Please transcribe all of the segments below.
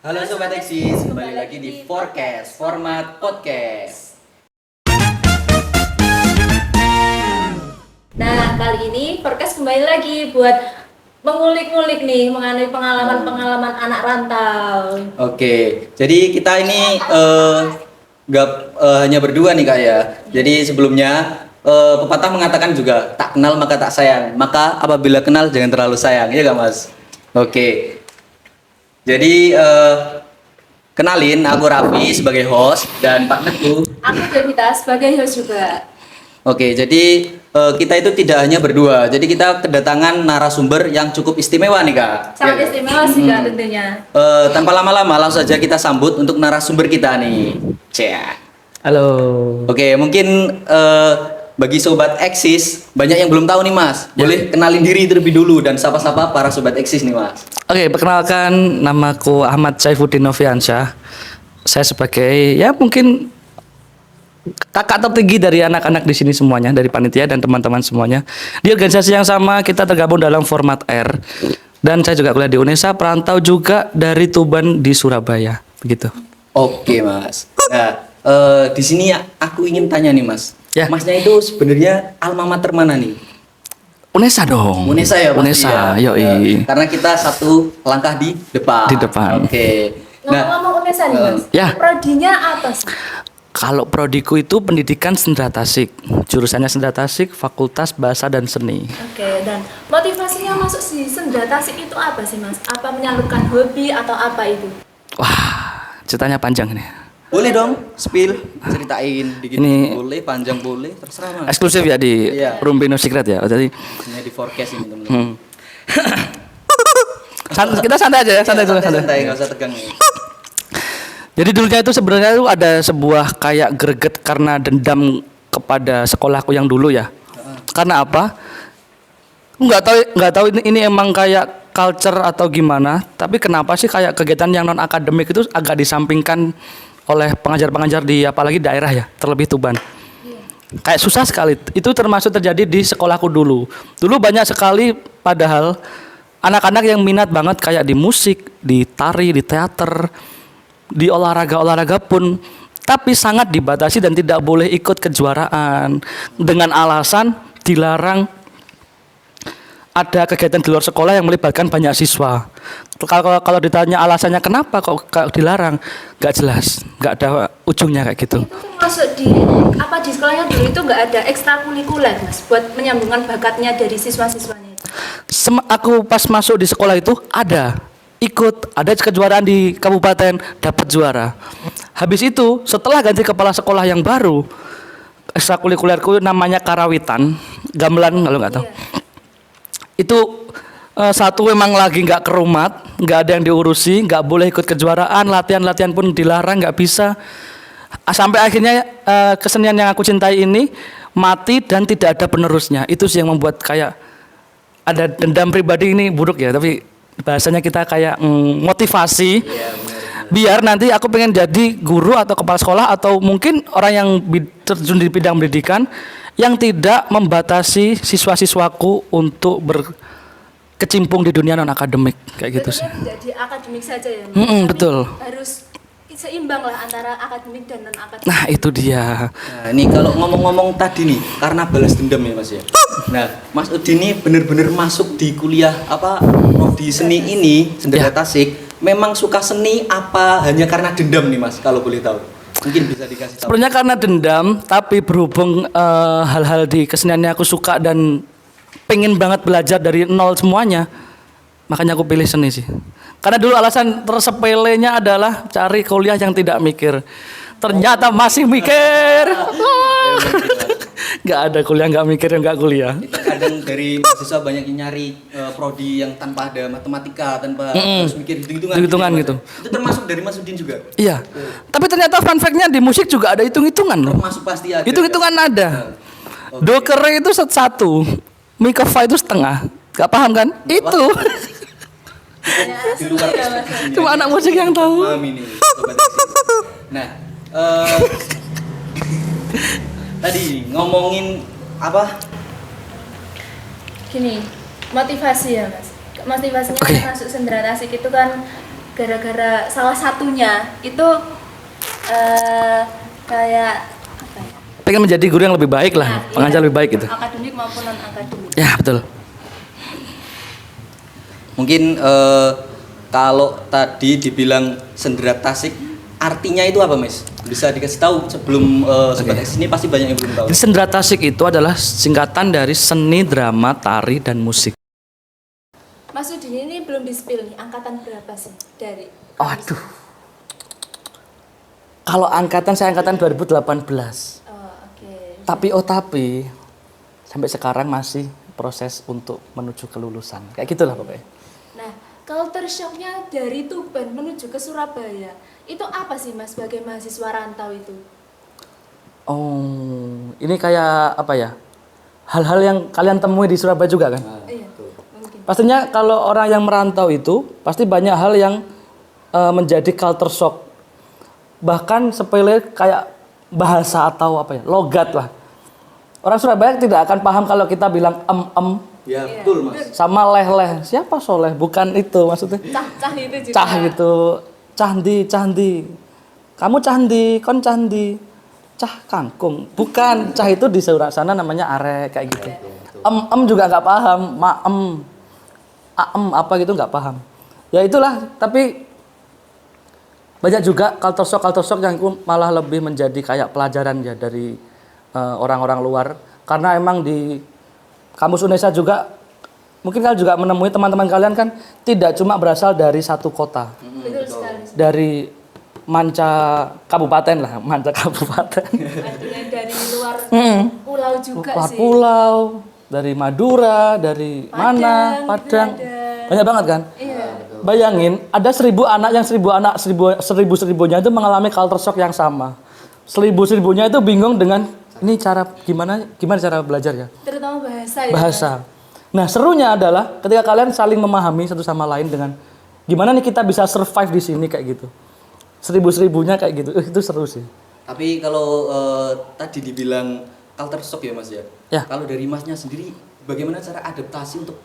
Halo Sobat Eksis, kembali lagi di Forecast, format podcast. Nah, kali ini Forecast kembali lagi buat mengulik-ngulik nih mengenai pengalaman-pengalaman anak rantau. Oke, jadi kita ini nggak hanya berdua nih Kak ya. Jadi sebelumnya pepatah mengatakan juga tak kenal maka tak sayang. Maka apabila kenal jangan terlalu sayang, ya nggak Mas? Oke. Jadi kenalin, aku Raffi sebagai host dan partnerku. Aku Devita sebagai host juga. Oke, jadi kita itu tidak hanya berdua. Jadi kita kedatangan narasumber yang cukup istimewa nih Kak. Sangat Ya, istimewa sih Kak tentunya. tanpa lama-lama langsung saja kita sambut untuk narasumber kita nih. Cia. Halo. Oke, mungkin bagi sobat Eksis banyak yang belum tahu nih Mas. Boleh kenalin diri terlebih dulu dan sapa-sapa para sobat Eksis nih Mas. Oke, perkenalkan namaku Ahmad Saifuddin Noviansyah. Saya sebagai ya mungkin kakak tertinggi dari anak-anak di sini semuanya, dari panitia dan teman-teman semuanya. Di organisasi yang sama kita tergabung dalam format R. Dan saya juga kuliah di UNESA, perantau juga dari Tuban di Surabaya, begitu. Oke Mas. Nah, di sini aku ingin tanya nih Mas. Ya. Masnya itu sebenarnya alma mater mana nih? UNESA dong. UNESA ya pasti UNESA, ya. yoi. Karena kita satu langkah di depan. Di depan. Oke. Nah, Ngomong-ngomong UNESA nih Mas, Ya. prodinya apa sih? Kalau prodiku itu pendidikan sendera tasik. Jurusannya sendera tasik, Fakultas Bahasa dan Seni. Oke, dan motivasinya masuk si sendera tasik itu apa sih Mas? Apa menyalurkan hobi atau apa itu? Wah, ceritanya panjang ini. boleh dong spill, ceritain dikit. Ini- Boleh, panjang boleh, terserah Mas. Eksklusif ya di Iya. Room Bino Secret ya. Oh, jadi Hanya di forecast ini teman-teman. kita santai aja ya, santai dulu, santai, santai. nggak usah tegang nih. Jadi dulunya itu sebenarnya itu ada sebuah kayak greget karena dendam kepada sekolahku yang dulu ya. Karena apa? Nggak tahu ini emang kayak culture atau gimana. Tapi kenapa sih kayak kegiatan yang non akademik itu agak disampingkan oleh pengajar-pengajar di apalagi daerah ya, terlebih Tuban. Kayak susah sekali. Itu termasuk terjadi di sekolahku dulu. Dulu banyak sekali padahal anak-anak yang minat banget kayak di musik, di tari, di teater, di olahraga pun, tapi sangat dibatasi dan tidak boleh ikut kejuaraan dengan alasan dilarang ada kegiatan di luar sekolah yang melibatkan banyak siswa. Kalau ditanya alasannya kenapa kok dilarang, nggak jelas, nggak ada ujungnya kayak gitu. Itu tuh masuk di di sekolahnya dulu itu nggak ada ekstrakurikuler Mas buat menyambungkan bakatnya dari siswa-siswanya itu. Aku pas masuk di sekolah itu ada kejuaraan di kabupaten, dapat juara. Habis itu setelah ganti kepala sekolah yang baru, ekstrakurikulerku namanya karawitan, gamelan kalau nggak tahu. Itu satu memang lagi nggak kerumat, nggak ada yang diurusi, nggak boleh ikut kejuaraan, latihan pun dilarang, nggak bisa. Sampai akhirnya kesenian yang aku cintai ini mati dan tidak ada penerusnya. Itu sih yang membuat kayak ada dendam pribadi, ini buruk ya, tapi bahasanya kita kayak motivasi biar nanti aku pengen jadi guru atau kepala sekolah atau mungkin orang yang terjun di bidang pendidikan yang tidak membatasi siswa-siswaku untuk berkecimpung di dunia non akademik kayak gitu sih. Tidak di akademik saja ya Mas. Tapi Betul. harus seimbang lah antara akademik dan non akademik. Nah itu dia. Nah, ini kalau ngomong-ngomong tadi nih, karena balas dendam ya Mas ya. Nah, Mas Udin ini bener-bener masuk di kuliah di seni ini, sendera Ya. tasik. Memang suka seni apa hanya karena dendam nih Mas, kalau boleh tahu? Mungkin bisa dikasih tahu. Sebenarnya karena dendam, tapi berhubung hal-hal di keseniannya aku suka dan pengen banget belajar dari nol semuanya, makanya aku pilih seni sih. Karena dulu alasan tersepelenya adalah cari kuliah yang tidak mikir. Ternyata masih mikir. Nggak ada kuliah nggak mikir yang nggak kuliah. Itu kadang dari mahasiswa banyak yang nyari prodi yang tanpa ada matematika, tanpa harus mikir hitung-hitungan. Hitung-hitungan Mas. gitu. Itu termasuk dari Mas Udin juga. Iya. Tapi ternyata fun fact-nya di musik juga ada hitung-hitungan loh. Termasuk pasti ada. Hitung-hitungan ada. Oke. Do kere itu satu, mi kefa itu setengah. Gak paham kan? Itu. Di luar ini. Cuma anak musik yang tahu. Paham ini, Sobat Eksis. Nah, tadi ngomongin apa? Gini, motivasi ya Mas. Motivasinya Oke. masuk sendera tasik itu kan gara-gara salah satunya itu kayak apa ya? Pengen menjadi guru yang lebih baik lah, Nah, pengajar iya. lebih baik gitu. Akademik maupun non akademik. Ya betul. Mungkin kalau tadi dibilang sendera Tasik, artinya itu apa, Mas? Bisa dikasih tahu sebelum Sobat X ini pasti banyak yang belum tahu. Jadi sendera Tasik itu adalah singkatan dari seni, drama, tari, dan musik. Mas Udin ini belum di-spill nih, angkatan berapa sih dari? Waduh. Kalau angkatan saya angkatan 2018. Oh, oke. Tapi sampai sekarang masih proses untuk menuju kelulusan. Kayak gitulah pokoknya. Nah, culture shock-nya dari Tuban menuju ke Surabaya, itu apa sih Mas sebagai mahasiswa rantau itu? Oh, ini kayak apa ya? Hal-hal yang kalian temui di Surabaya juga kan? Iya, mungkin. Pastinya kalau orang yang merantau itu pasti banyak hal yang menjadi culture shock. Bahkan sepele kayak bahasa atau apa ya, logat lah. Orang Surabaya tidak akan paham kalau kita bilang Ya, Iya. betul, Mas. sama leh-leh. Siapa soleh? Bukan itu maksudnya. Cah itu juga. Cah gitu. Candi. Kamu candi, kon candi. Cah kangkung. Bukan, cah itu di seberang sana namanya arek kayak gitu. Juga nggak paham, apa gitu nggak paham. Ya itulah, tapi banyak juga culture shock yang malah lebih menjadi kayak pelajaran ya dari orang-orang luar. Karena emang di Kamus Unesa juga mungkin kalian juga menemui teman-teman kalian kan tidak cuma berasal dari satu kota. Betul sekali. Dari manca kabupaten lah, manca kabupaten. Artinya dari luar pulau juga Luar sih. pulau, dari Madura, dari Padang, Padang. gitu ada. Banyak banget kan? Iya. Bayangin, ada 1.000 anak yang 1.000-nya itu mengalami culture shock yang sama. 1.000-nya itu bingung dengan ini cara gimana cara belajar ya? Terutama bahasa ya. Bahasa. Nah, serunya adalah ketika kalian saling memahami satu sama lain dengan gimana nih kita bisa survive di sini kayak gitu. 1.000-nya kayak gitu. Itu seru sih. Tapi kalau tadi dibilang culture shock ya, Mas ya. Ya. Kalau dari Masnya sendiri bagaimana cara adaptasi untuk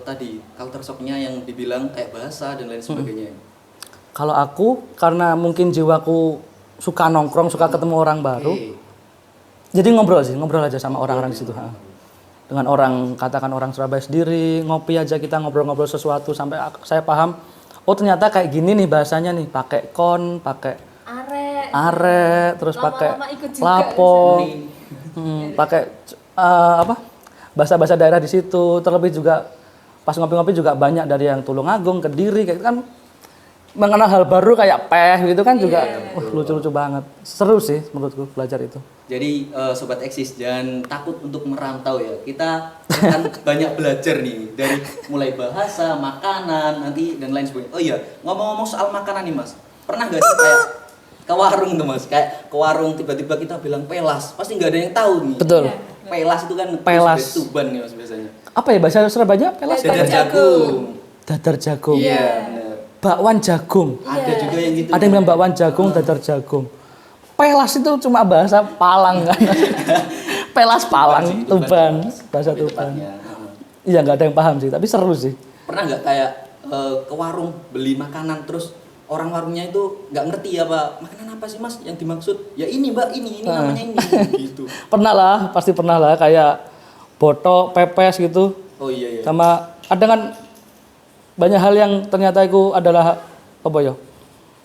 tadi culture shock-nya yang dibilang kayak bahasa dan lain sebagainya? Kalau aku karena mungkin jiwaku suka nongkrong, suka ketemu orang baru. Oke. Jadi ngobrol aja sama orang-orang di situ. Ha. Dengan orang, katakan orang Surabaya sendiri, ngopi aja kita ngobrol-ngobrol sesuatu sampai saya paham. Oh ternyata kayak gini nih bahasanya nih, pakai kon, pakai are, terus pakai Lama-lama ikut juga. lapo, pakai bahasa-bahasa daerah di situ. Terlebih juga pas ngopi-ngopi juga banyak dari yang Tulungagung, Kediri, kayak gitu kan. Mengenal hal baru kayak gitu kan juga lucu-lucu banget. Seru sih menurutku belajar itu. Jadi Sobat Eksis jangan takut untuk merantau ya. Kita akan banyak belajar nih dari mulai bahasa, makanan, nanti dan lain sebagainya. Oh iya, ngomong-ngomong soal makanan nih Mas. Pernah nggak sih kayak ke warung tuh Mas? Kayak ke warung tiba-tiba kita bilang pelas, pasti nggak ada yang tahu nih. Betul. Pelas itu kan Pelas. khas dari Tuban nih Mas biasanya. Apa ya bahasa Surabaya? Pelas. Dadar jagung. Dadar jagung. Iya, benar. Bakwan jagung. Ada juga yang gitu. Ada yang bilang bakwan jagung, dadar jagung. Pelas itu cuma bahasa Palang kan. Pelas Palang, Tuban, bahasa Tuban. Tepatnya. Iya nggak ada yang paham sih, tapi seru sih. Pernah nggak kayak ke warung beli makanan terus orang warungnya itu nggak ngerti apa makanan apa sih Mas yang dimaksud? Ya ini Mbak, ini namanya ini gitu. Pernah lah, pasti pernah lah kayak botok, pepes gitu. Oh iya iya. Sama ada kan banyak hal yang ternyata itu adalah apa ya?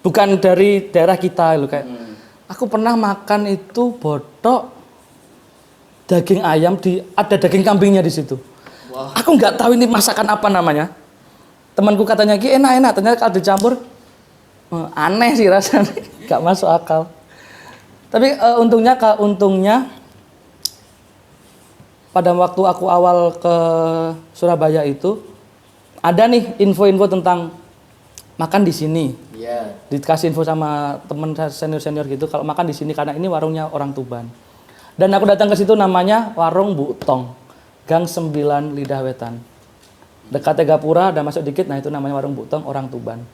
Bukan dari daerah kita loh kayak. Aku pernah makan itu botok daging ayam ada daging kambingnya di situ. Wah. Aku nggak tahu ini masakan apa namanya. Temanku katanya ki enak-enak, ternyata kalau dicampur aneh sih rasanya, nggak masuk akal. Tapi untungnya pada waktu aku awal ke Surabaya itu ada nih info-info tentang makan di sini. Iya. Dikasih info sama temen senior gitu kalau makan di sini karena ini warungnya orang Tuban. Dan aku datang ke situ namanya Warung Bu Tong, Gang 9 Lidah Wetan. Dekat Tegapura ada masuk dikit, nah itu namanya Warung Bu Tong orang Tuban.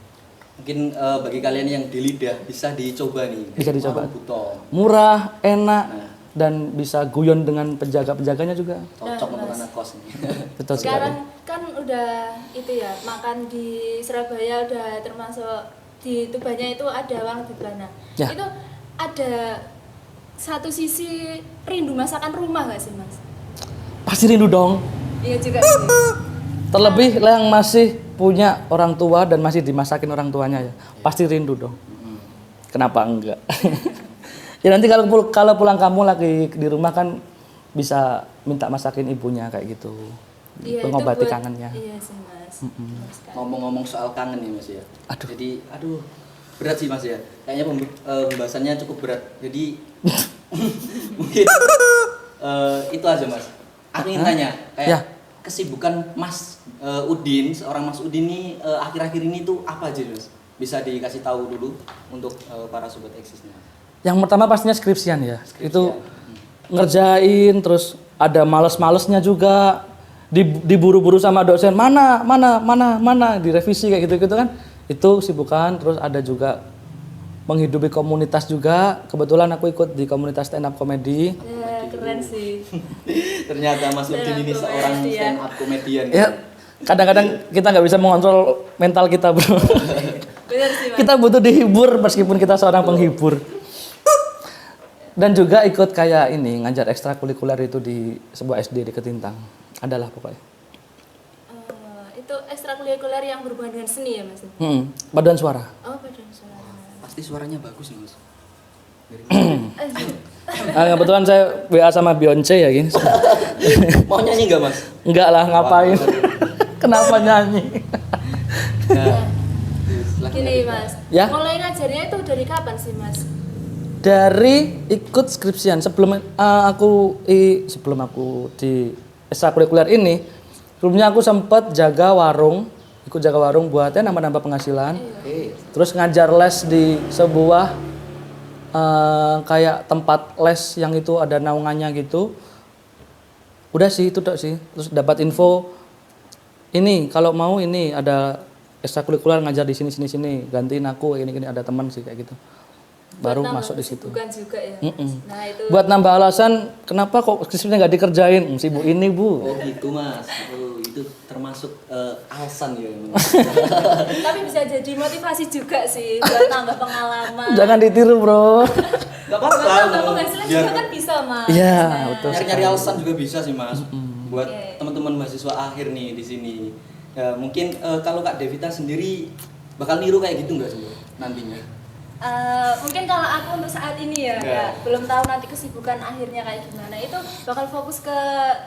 Mungkin bagi kalian yang di lidah bisa dicoba nih. Bisa dicoba. Warung Butong. Murah, enak, Nah. dan bisa guyon dengan penjaga-penjaganya juga. Cocok Nah, untuk Mas. anak kos nih. Betul sekali. Sekarang kan udah itu ya, makan di Surabaya udah termasuk di tubannya itu ada Warung Biblana. Ya. Itu ada satu sisi rindu masakan rumah nggak sih Mas? Pasti rindu dong. Iya juga sih. Terlebih yang masih punya orang tua dan masih dimasakin orang tuanya ya. Pasti rindu dong. Kenapa enggak? Ya nanti kalau pulang kamu lagi di rumah kan bisa minta masakin ibunya kayak gitu. Iya, Mengobati itu buat- kangennya. Iya sih Mas. Benar sekali. Ngomong-ngomong soal kangen nih Mas ya. Aduh. Jadi berat sih Mas ya. Kayaknya pembahasannya cukup berat. Jadi mungkin itu aja Mas. Aku ingin tanya kayak Ya. kesibukan Mas Udin, seorang Mas Udin ini akhir-akhir ini tuh apa aja Mas? Bisa dikasih tahu dulu untuk para sobat eksisnya. Yang pertama pastinya skripsian ya. Itu ngerjain terus ada males-malesnya juga. Diburu-buru sama dosen mana direvisi kayak gitu-gitu kan. Itu sibukan. Terus ada juga menghidupi komunitas juga. Kebetulan aku ikut di komunitas stand up comedy. Ya, keren sih. Ternyata Mas Udin ini seorang stand up comedian. Ya, kadang-kadang kita nggak bisa mengontrol mental kita, bro. Benar sih Mas. Kita butuh dihibur meskipun kita seorang penghibur. Dan juga ikut kayak ini ngajar ekstrakurikuler itu di sebuah SD di Ketintang. Adalah pokoknya. Itu ekstrakurikuler yang berhubungan dengan seni ya Mas? Paduan suara. Oh, paduan suara. Pasti suaranya bagus nih Mas. Kebetulan saya WA sama Beyonce ya gini. Mau nyanyi nggak Mas? Enggak lah, ngapain? Kenapa nyanyi? Gini Mas, Ya? mulai ngajarnya itu dari kapan sih Mas? Dari ikut skripsian sebelum sebelum aku di ekstrakurikuler ini, sebelumnya aku sempat ikut jaga warung buatnya nambah-nambah penghasilan. Oke. Terus ngajar les di sebuah kayak tempat les yang itu ada naungannya gitu. Udah sih itu tok sih. Terus dapat info ini kalau mau ini ada ekstrakurikuler ngajar di sini. Gantiin aku ini ada teman sih kayak gitu. Baru Buat nambah masuk di situ. kesibukan juga ya. Nah itu Buat nambah alasan kenapa kok skripsinya nggak dikerjain? Sibuk ini bu. Oh gitu Mas. Oh, itu termasuk alasan ya. tapi bisa jadi motivasi juga sih buat nambah pengalaman. Jangan ditiru bro. Gak apa-apa. Nambah penghasilan juga kan bisa Mas. Iya Nah, betul. Nyari-nyari alasan juga bisa sih Mas. Buat teman-teman mahasiswa akhir nih di sini. Ya, mungkin kalau Kak Devita sendiri bakal niru kayak gitu nggak sih nantinya? Mungkin kalau aku untuk saat ini ya, Ya. belum tahu nanti kesibukan akhirnya kayak gimana. Itu bakal fokus ke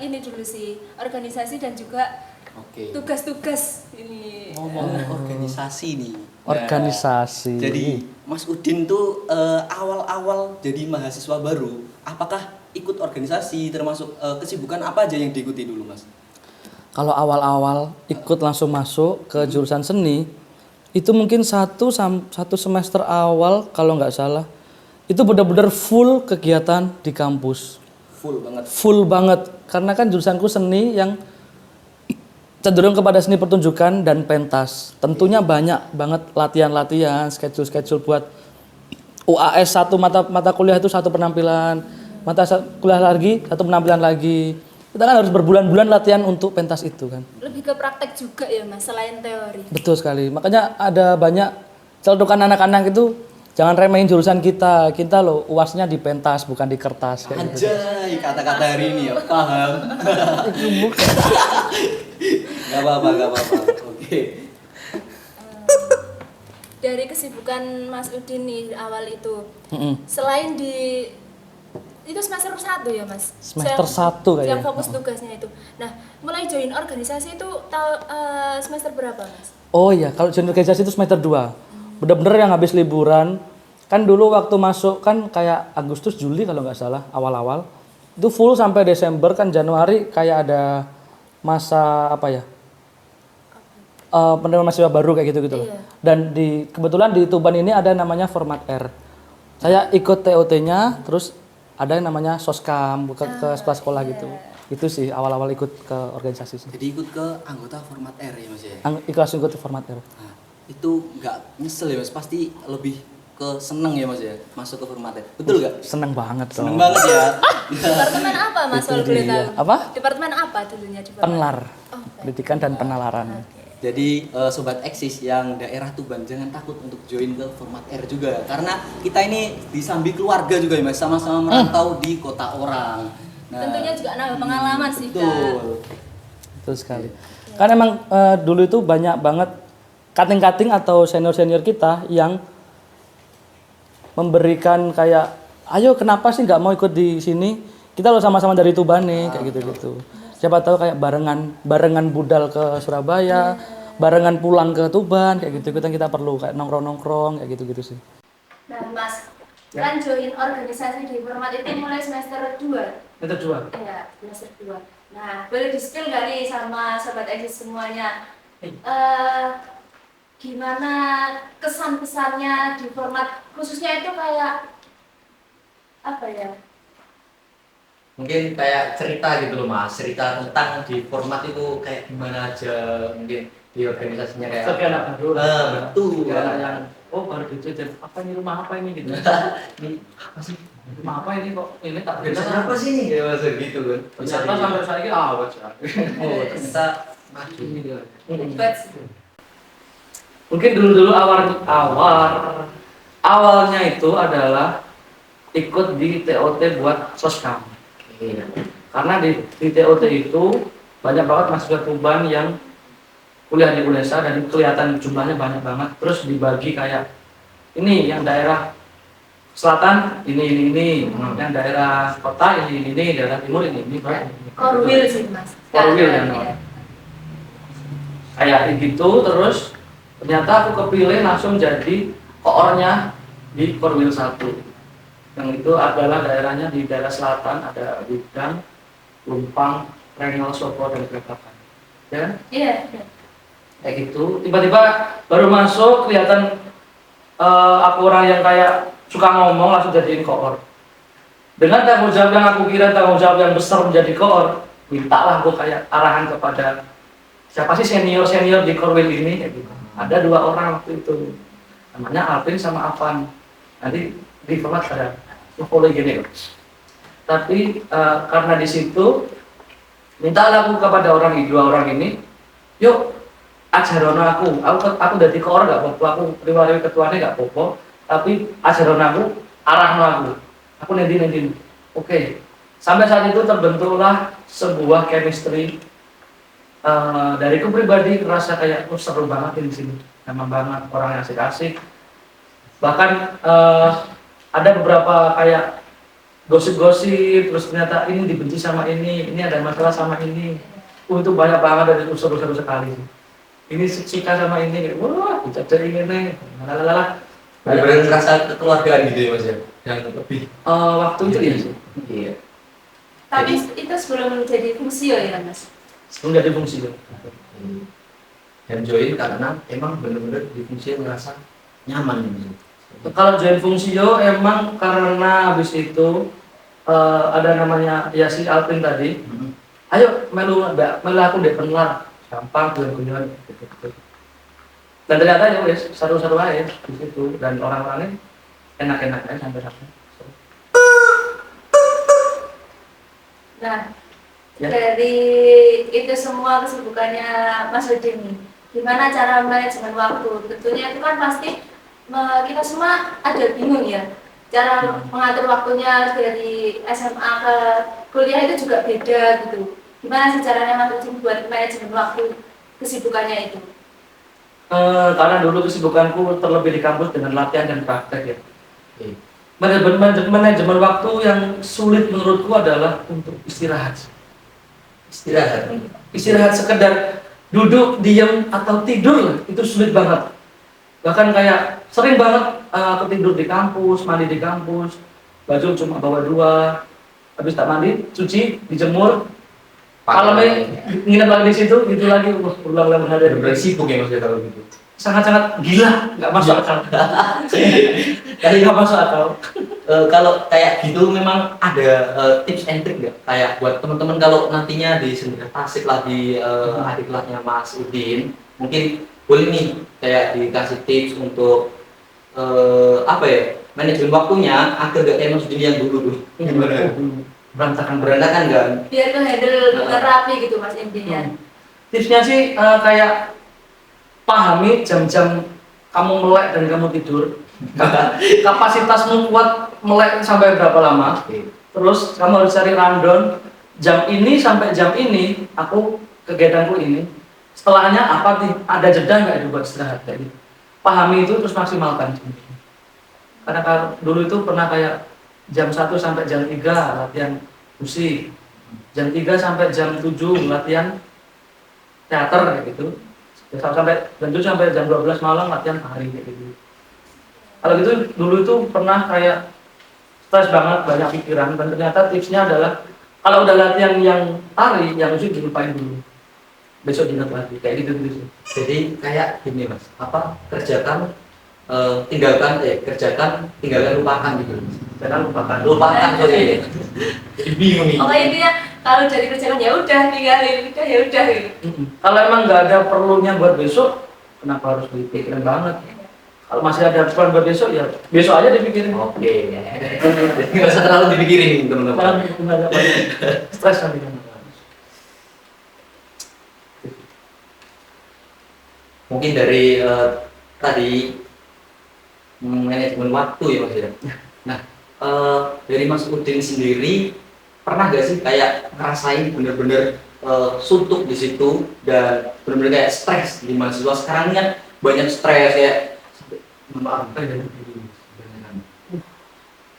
ini dulu sih, organisasi dan juga Oke. tugas-tugas ini. Ngomong organisasi nih. Organisasi. Nah, jadi Mas Udin tuh awal-awal jadi mahasiswa baru, apakah ikut organisasi termasuk kesibukan apa aja yang diikuti dulu Mas? Kalau awal-awal ikut langsung masuk ke jurusan seni, itu mungkin satu semester awal kalau nggak salah, itu benar-benar full kegiatan di kampus. Full banget. Full banget, karena kan jurusanku seni yang cenderung kepada seni pertunjukan dan pentas. Tentunya banyak banget latihan-latihan, schedule buat UAS satu mata kuliah itu satu penampilan, kuliah lagi satu penampilan lagi. Kita kan harus berbulan-bulan latihan untuk pentas itu kan. Lebih ke praktek juga ya Mas, selain teori. Betul sekali. Makanya ada banyak celutukan anak-anak itu jangan remehin jurusan kita. Kita loh UASnya di pentas bukan di kertas kayak gitu. Anjay, kata-kata hari ini ya, paham. Gak apa-apa. Oke. Dari kesibukan Mas Udin nih awal itu, selain di itu semester 1 ya Mas? Semester 1 kayaknya. Yang fokus tugasnya itu. Nah, mulai join organisasi itu semester berapa Mas? Oh iya, kalau join organisasi itu semester 2. Bener-bener yang habis liburan. Kan dulu waktu masuk kan kayak Agustus, Juli kalau nggak salah, awal-awal. Itu full sampai Desember, kan Januari kayak ada masa apa ya? Penerimaan mahasiswa baru kayak gitu-gitu loh. Iya. Dan kebetulan di Tuban ini ada namanya Format R. Saya ikut TOT-nya, terus ada yang namanya Soskam, ke sekolah-sekolah gitu. Itu sih awal-awal ikut ke organisasi sih. Jadi ikut ke anggota Format R ya Mas ya? Ikhlas ikut Format R. Nah, itu nggak nyesel ya Mas? Pasti lebih ke seneng ya Mas ya? Masuk ke Format R. Betul nggak? Seneng banget Seneng dong. banget ya. Departemen apa Mas kalau boleh tahu? Apa? Departemen apa dulunya di Format? Penlar. Oh, Pendidikan dan penalaran. Jadi sobat eksis yang daerah Tuban jangan takut untuk join ke format R juga karena kita ini disambi keluarga juga ya Mas, sama-sama merantau di kota orang. Tentunya juga nambah pengalaman sih, Kak. betul. Betul sekali. Karena emang dulu itu banyak banget kating-kating atau senior-senior kita yang memberikan kayak, ayo kenapa sih nggak mau ikut di sini? Kita lo sama-sama dari Tuban nih, kayak gitu-gitu. Siapa tahu kayak barengan budal ke Surabaya, barengan pulang ke Tuban, kayak gitu. Kita perlu kayak nongkrong-nongkrong, kayak gitu-gitu sih. Nah, Mas, kan join organisasi di format itu mulai semester 2. Itu dua. Iya, semester 2. Nah, boleh di-spill nggak nih sama sobat eksis semuanya? Gimana kesan-pesannya di format khususnya itu kayak apa ya? Mungkin kayak cerita gitu loh Mas, cerita tentang di format itu kayak gimana aja, mungkin di organisasinya kayak Sebagai anak baru. betul. Sebagai anak yang baru dijajan, apa ini rumah apa ini gitu. Ini apa sih? Rumah apa ini kok ini tak Organisasi apa sih ini? Ya Mas gitu kan. Ternyata sampai saya ini awet ya. Oh, ternyata maju. Hebat sih. Mungkin dulu awalnya itu adalah ikut di TOT buat soskam. Iya. Karena di TOT itu banyak banget mahasiswa Tuban yang kuliah di UNESA dan kelihatan jumlahnya banyak banget. Terus dibagi kayak ini yang daerah selatan ini, yang daerah kota ini, daerah timur ini. Korwil sih, Mas. Korwil ya, Iya. Kayak gitu terus ternyata aku kepilih langsung jadi koornya di Korwil 1. Yang itu adalah daerahnya di daerah selatan, ada Bidang, Lumpang, Rengel, Sopo, dan Balikpapan. Ya kan? Iya. Kayak gitu. Tiba-tiba baru masuk kelihatan aku orang yang kayak suka ngomong langsung jadiin koor. Dengan tanggung jawab yang aku kira tanggung jawab yang besar menjadi koor, mintalah gue kayak arahan kepada siapa sih senior di Korwil ini kayak gitu. Ada 2 orang waktu itu, namanya Alvin sama Avan. Nanti di format ada follow gini loh. Tapi karena di situ mintalah aku kepada dua orang ini, yuk ajarono aku dari koor gak apa-apa, aku riwari ketuanya gak apa-apa, tapi ajarono arahno aku nendin. Oke. Sampai saat itu terbentuklah sebuah chemistry. Dariku pribadi ngerasa kayak seru banget di sini, nyaman banget, orang yang asik-asik. Bahkan ada beberapa kayak gosip-gosip, terus ternyata ini dibenci sama ini ada masalah sama ini. Itu banyak banget dari unsur-unsur sekali. Ini suka sama ini, kayak, wah, bisa jadi ini, lalala. Benar-benar ngerasa kekeluargaan gitu ya Mas ya, yang lebih. Waktu itu ya sih. Iya. Tapi itu sebelum menjadi fungsi ya, Mas. Sebelum jadi fungsi ya. Dan join karena emang benar-benar di fungsi ngerasa nyaman gitu. Kalau join Fungsio emang karena habis itu ada namanya ya si Alvin tadi. Ayo melu aku deh penlar gampang guyon gitu. Dan ternyata ya wes seru-seru aja di situ dan orang-orangnya enak-enak aja sampai sampai. Nah, Ya. dari itu semua kesibukannya Mas Udin nih, gimana cara manajemen waktu? Tentunya itu kan pasti kita semua ada bingung ya, cara mengatur waktunya dari SMA ke kuliah itu juga beda gitu. Gimana sih caranya Mas Udin buat manajemen waktu kesibukannya itu? Karena dulu kesibukanku terlebih di kampus dengan latihan dan praktek ya. Manajemen waktu yang sulit menurutku adalah untuk istirahat. Istirahat sekedar duduk, diam atau tidur itu sulit banget. Bahkan kayak sering banget aku tidur di kampus, mandi di kampus, baju cuma bawa 2, habis tak mandi, cuci, dijemur, malamnya nginep lagi di situ, gitu lagi, ulang-ulang hari. Benar-benar sibuk ya Mas ya kalau gitu. Sangat-sangat gila, nggak masuk akal. Kali nggak masuk akal. Kalau kayak gitu memang ada tips and trick nggak? Kayak buat teman-teman kalau nantinya di Sendika Tasik lah di adik kelasnya Mas Udin, mungkin boleh nih kayak dikasih tips untuk apa ya, manajemen waktunya agar gak kayak Mas Udin yang dulu. Gimana? Berantakan kan? Biar ke handle dengan rapi gitu Mas intinya. Tipsnya sih kayak pahami jam-jam kamu melek dan kamu tidur. Kapasitasmu kuat melek sampai berapa lama? Terus kamu harus cari rundown jam ini sampai jam ini aku kegiatanku ini. Setelahnya apa nih? Ada jeda nggak itu buat istirahat kayak gitu. Pahami itu terus maksimalkan. Karena kalau dulu itu pernah kayak jam 1 sampai jam 3 latihan musik. Jam 3 sampai jam 7 latihan teater kayak gitu. Sampai jam 7 sampai jam 12 malam latihan tari kayak gitu. Kalau gitu dulu itu pernah kayak stres banget, banyak pikiran, dan ternyata tipsnya adalah kalau udah latihan yang tari, yang musik dilupain dulu. Besok diingat lagi, kayak gitu gitu. Jadi kayak gini mas, apa kerjakan tinggalkan lupakan gitu. Jangan lupakan. Lupakan sorry. Jadi bingung nih. Pokoknya intinya kalau jadi kerjaan ya udah tinggalin, udah ya udah gitu. Kalau emang nggak ada perlunya buat besok, kenapa harus dipikirin banget? Kalau masih ada plan buat besok, ya besok aja dipikirin. Oke. Jadi nggak usah terlalu dipikirin teman-teman. Jangan nggak ada banyak stres nanti kan. Mungkin dari tadi manajemen waktu ya mas ya. Nah dari Mas Udin sendiri pernah gak sih kayak ngerasain bener-bener suntuk di situ dan bener-bener kayak stres di mahasiswa sekarang kan banyak stres ya. Maaf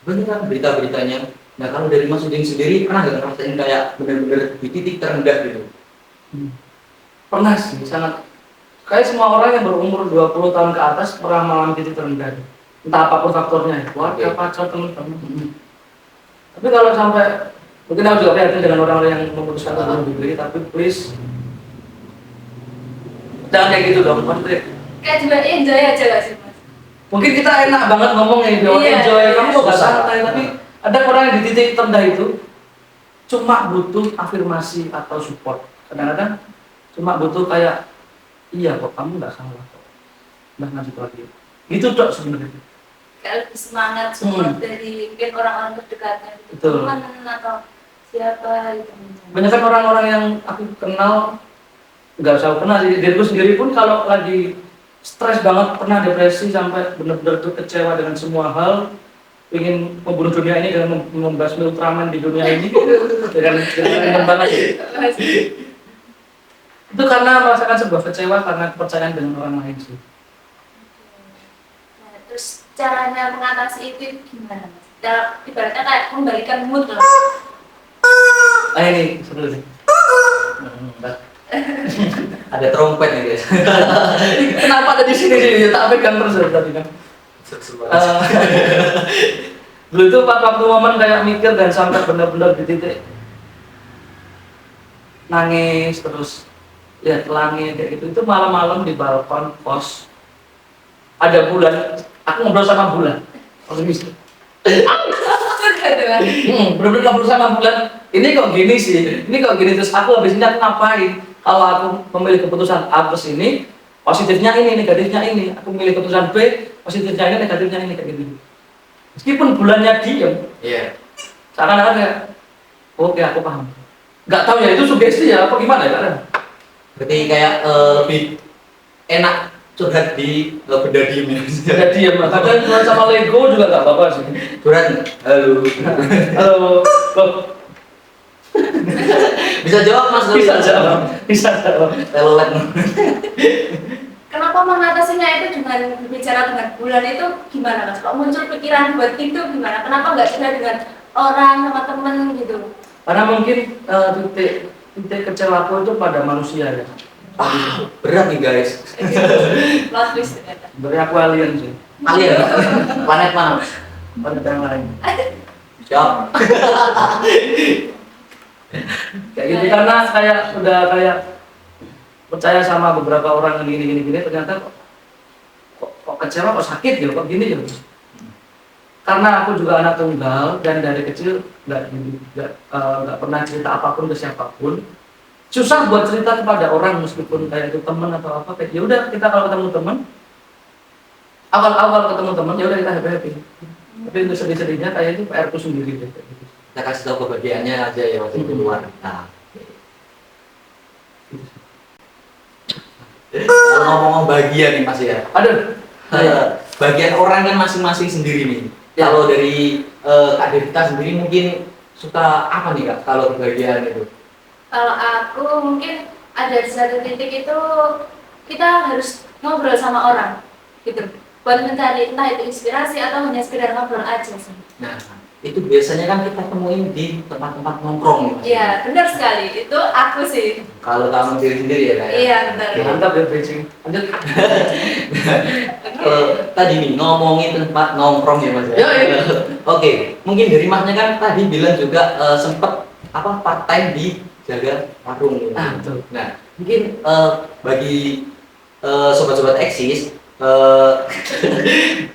beneran berita-beritanya. Nah kalau dari Mas Udin sendiri pernah gak ngerasain kayak bener-bener di titik terendah gitu? Pernah sih, sangat. Kayak semua orang yang berumur 20 tahun ke atas pernah mengalami titik terendah. Entah apapun faktornya, keluarga, pacar, teman-teman. Tapi kalau sampai, mungkin aku juga prihatin dengan orang-orang yang memutuskan untuk bunuh diri, tapi please jangan kayak gitu dong, maksudnya. Kayak juga enjoy aja gak sih mas? Mungkin kita enak banget ngomong ya, enjoy, kamu kok gak santai, tapi ada orang yang di titik terendah itu cuma butuh afirmasi atau support. Kadang-kadang cuma butuh kayak, iya kok kamu nggak salah kok, nggak lanjut lagi. Gitu dok sebenarnya. Kayak lebih semangat support dari mungkin orang-orang terdekatnya gitu. Betul. Teman atau siapa gitu. Banyak kan orang-orang yang aku kenal, nggak usah kenal sih, diriku sendiri pun kalau lagi stres banget, pernah depresi sampai benar-benar tuh kecewa dengan semua hal, ingin membunuh dunia ini dengan membasmi Ultraman di dunia ini dengan banget. Itu karena merasakan sebuah kecewa karena kepercayaan dengan orang lain sih. Nah, terus caranya mengatasi itu gimana mas? Cara ibaratnya kayak kembalikan mood lah. Ini seru nih. Ada trompet nih guys. Kenapa ada di sini sih? Tak pegang terus tadi kan. Dulu itu waktu momen kayak mikir dan sampai benar-benar di titik nangis terus lihat langit kayak gitu. Itu malam-malam di balkon kos ada bulan, aku ngobrol sama bulan. Kalau bisa bener-bener ngobrol sama bulan, ini kok gini sih, ini kok gini, terus aku habis ini aku ngapain? Kalau aku memilih keputusan A plus ini, positifnya ini, negatifnya ini. Aku memilih keputusan B, positifnya ini, negatifnya ini, kayak gitu. Meskipun bulannya diem, seakan-akan kayak, oke aku paham. Nggak tahu ya itu sugesti ya, apa gimana ya kan? Berarti kayak lebih enak curhat di benda diem ya. Benda diem, kadang curhat sama Lego juga nggak apa-apa sih. Curhat, halo. Halo, loh. Bisa jawab mas? Bisa jawab. Telolet. Kenapa mengatasinya itu dengan berbicara dengan bulan itu gimana mas? Kok muncul pikiran buat itu gimana? Kenapa nggak cerita dengan orang sama temen gitu? Karena mungkin titik kecewaku itu pada manusia ya. Berat nih guys. Plot twist ternyata. Dari aku alien sih. Alien, planet mana? Planet yang lain. Siap. Kayak gitu karena kayak udah kayak percaya sama beberapa orang yang gini ternyata kok kecewa, kok sakit ya, kok gini ya. Karena aku juga anak tunggal dan dari kecil nggak pernah cerita apapun ke siapapun. Susah buat cerita kepada orang meskipun kayak itu teman atau apa, kayak ya udah kita kalau ketemu teman, awal ketemu teman ya udah kita happy. Tapi untuk sedih-sedihnya kayak itu PR ku sendiri deh. Gitu. Kita kasih tahu kebahagiaannya aja ya waktu di luar. Nah, Kalau ngomong bagian nih Mas ya. Aduh. Bagian orang kan masing-masing sendiri nih. Ya. Kalau dari Kak Devita sendiri mungkin suka apa nih Kak kalau bagian itu? Kalau aku mungkin ada di satu titik itu kita harus ngobrol sama orang gitu, buat mencari entah itu inspirasi atau hanya sekedar ngobrol aja sih. Nah, itu biasanya kan kita temuin di tempat-tempat nongkrong nih Mas. Iya, benar sekali. Itu aku sih. Kalau kamu diri sendiri ya Kak? Iya, benar. Mantap ya bridging. Lanjut. Kalau tadi nih ngomongin tempat nongkrong ya Mas ya. Iya. Oke, mungkin dari Masnya kan tadi bilang juga sempet part time di jaga warung gitu. Betul. Nah, mungkin bagi sobat-sobat eksis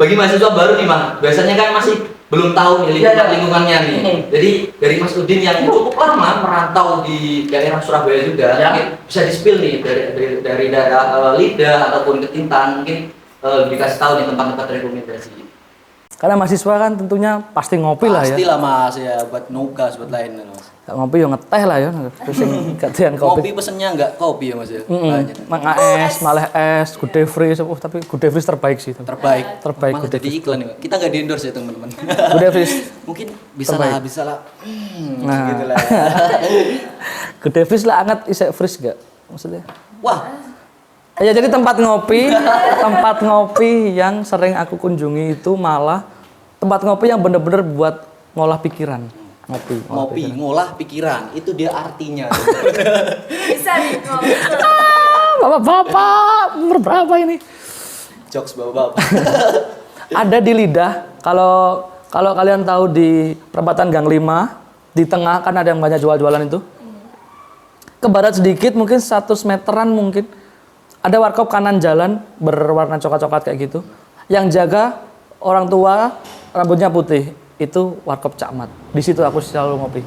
bagi mahasiswa baru nih Mas, biasanya kan masih belum tahu nih lingkungannya nih. Jadi dari Mas Udin yang cukup lama merantau di daerah Surabaya juga, mungkin bisa di-spill nih dari daerah Lidah ataupun Ketintang, mungkin dikasih tahu nih tempat-tempat rekomendasi. Karena mahasiswa kan tentunya pasti ngopi lah ya. Pastilah Mas ya, buat nugas buat lain Mas. Gak ngopi ya ngeteh lah ya. Terus yang gantian Kopi kopi. pesennya enggak kopi ya Mas ya. Banyak. Mangga es, malah es, Good Freeze. Tapi Good Freeze terbaik sih. Terbaik. Terbaik Malah Good jadi iklan nih. Pak. Kita nggak di endorse ya teman-teman. Good Freeze. Mungkin bisa Terbaik. lah, bisa lah. Nah. Gitu lah. Good Freeze lah anget isek freeze gak? Maksudnya. Wah, Ya jadi tempat ngopi yang sering aku kunjungi itu malah tempat ngopi yang bener-bener buat ngolah pikiran. ngopi, ngolah pikiran. Itu dia artinya. Bisa nih ngobrol. Bapak-bapak, umur berapa ini? Jokes bapak-bapak. Ada di Lidah. Kalau kalian tahu di perempatan Gang 5, di tengah kan ada yang banyak jual-jualan itu. Ke barat sedikit mungkin 100 meteran mungkin. Ada warkop kanan jalan berwarna coklat-coklat kayak gitu. Yang jaga orang tua rambutnya putih. Itu warkop Cak Mat. Di situ aku selalu ngopi.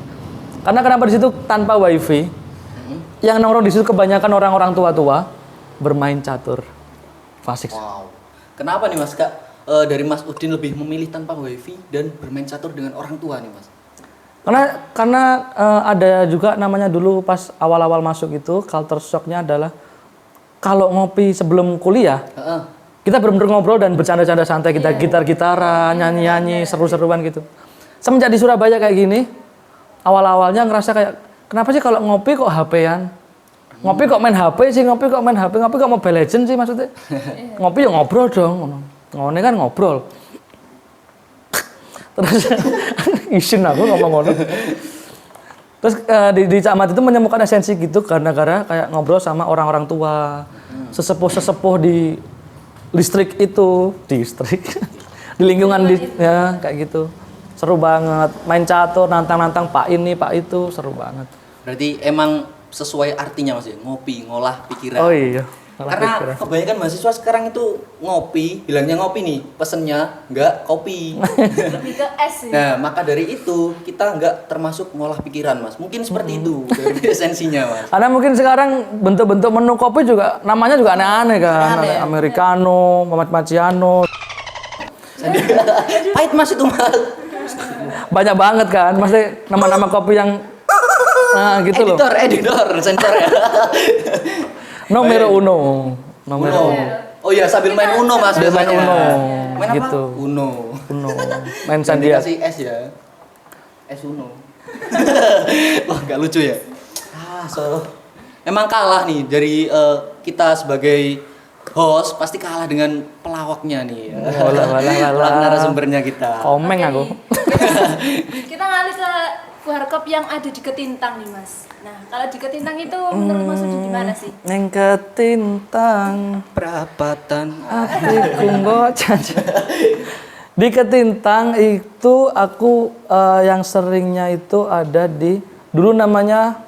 Karena kenapa di situ tanpa wifi? Yang nongkrong di situ kebanyakan orang-orang tua-tua bermain catur. Fasik. Wow. Kenapa nih Mas Kak? Dari Mas Udin lebih memilih tanpa wifi dan bermain catur dengan orang tua nih Mas? Karena ada juga namanya dulu pas awal-awal masuk itu culture shocknya adalah kalau ngopi sebelum kuliah kita benar-benar ngobrol dan bercanda-canda santai, kita gitar-gitaran, nyanyi-nyanyi, seru-seruan gitu. Semenjak di Surabaya kayak gini, awal-awalnya ngerasa kayak kenapa sih kalau ngopi kok HP-an? Ngopi kok main HP sih, ngopi kok Mobile Legends sih maksudnya. Ngopi ya ngobrol dong. Ngomongnya kan ngobrol. Terus isin aku ngomong ngono. Terus di Cak Mat itu menemukan esensi gitu karena kayak ngobrol sama orang-orang tua, sesepuh-sesepuh di listrik itu, di lingkungan ya kayak gitu. Seru banget, main catur, nantang-nantang Pak ini, Pak itu, seru banget. Berarti emang sesuai artinya Mas ya, ngopi, ngolah pikiran. Oh iya. Karena kebanyakan mahasiswa sekarang itu ngopi, bilangnya ngopi nih, pesennya enggak kopi. Lebih ke es sih. Nah, maka dari itu kita enggak termasuk ngolah pikiran, Mas. Mungkin seperti itu dari esensinya, Mas. Karena mungkin sekarang bentuk-bentuk menu kopi juga namanya juga aneh-aneh kan. Aneh. Ada Americano, Macchiato. Pahit Mas itu, Mas. Banyak banget kan. Maksudnya nama-nama kopi yang gitu loh. Editor, sensor ya. Nomor uno. Uno. Oh iya, sambil main Uno, Mas. Sambil main biasanya. Uno. Main apa? Gitu. Uno. Main Dan sandiat. dikasih es ya. Es Uno. Wah, nggak lucu ya? Emang kalah nih dari kita sebagai host pasti kalah dengan pelawaknya nih. Walah. Narasumbernya kita. Komeng aku. Kita ngalih ke warkop yang ada di Ketintang nih Mas. Nah kalau di Ketintang itu menurut Mas Udi gimana sih? Neng Ketintang Perapatan. hatiku ngocah. Di Ketintang itu aku yang seringnya itu ada di dulu namanya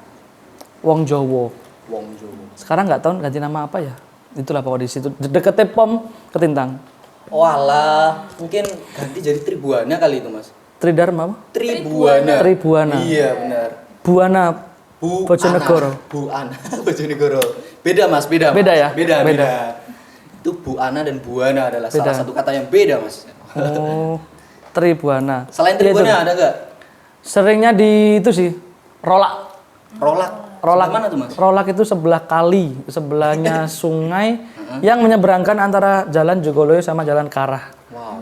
Wong Jowo. Wong Jowo. Sekarang nggak tahu ganti nama apa ya. Itulah pokoknya di situ deketnya POM Ketintang. Walah, mungkin ganti jadi Tribuana kali itu, Mas. Tridharma apa? Tribuana. Iya, benar. Buana Bojonegoro. Bu Ana Bojonegoro. Beda, Mas, beda. Mas. Beda ya? Beda. Itu Bu Ana dan Buana adalah salah satu kata yang beda, Mas. Oh, Tribuana. Selain Iya, Tribuana itu. ada nggak? Seringnya di itu sih, Rolak. Rolak. Rolak Sebelah mana tuh, Mas? Rolak itu sebelah kali, sebelahnya sungai yang menyeberangkan antara Jalan Jogoloyo sama Jalan Karah. Wow.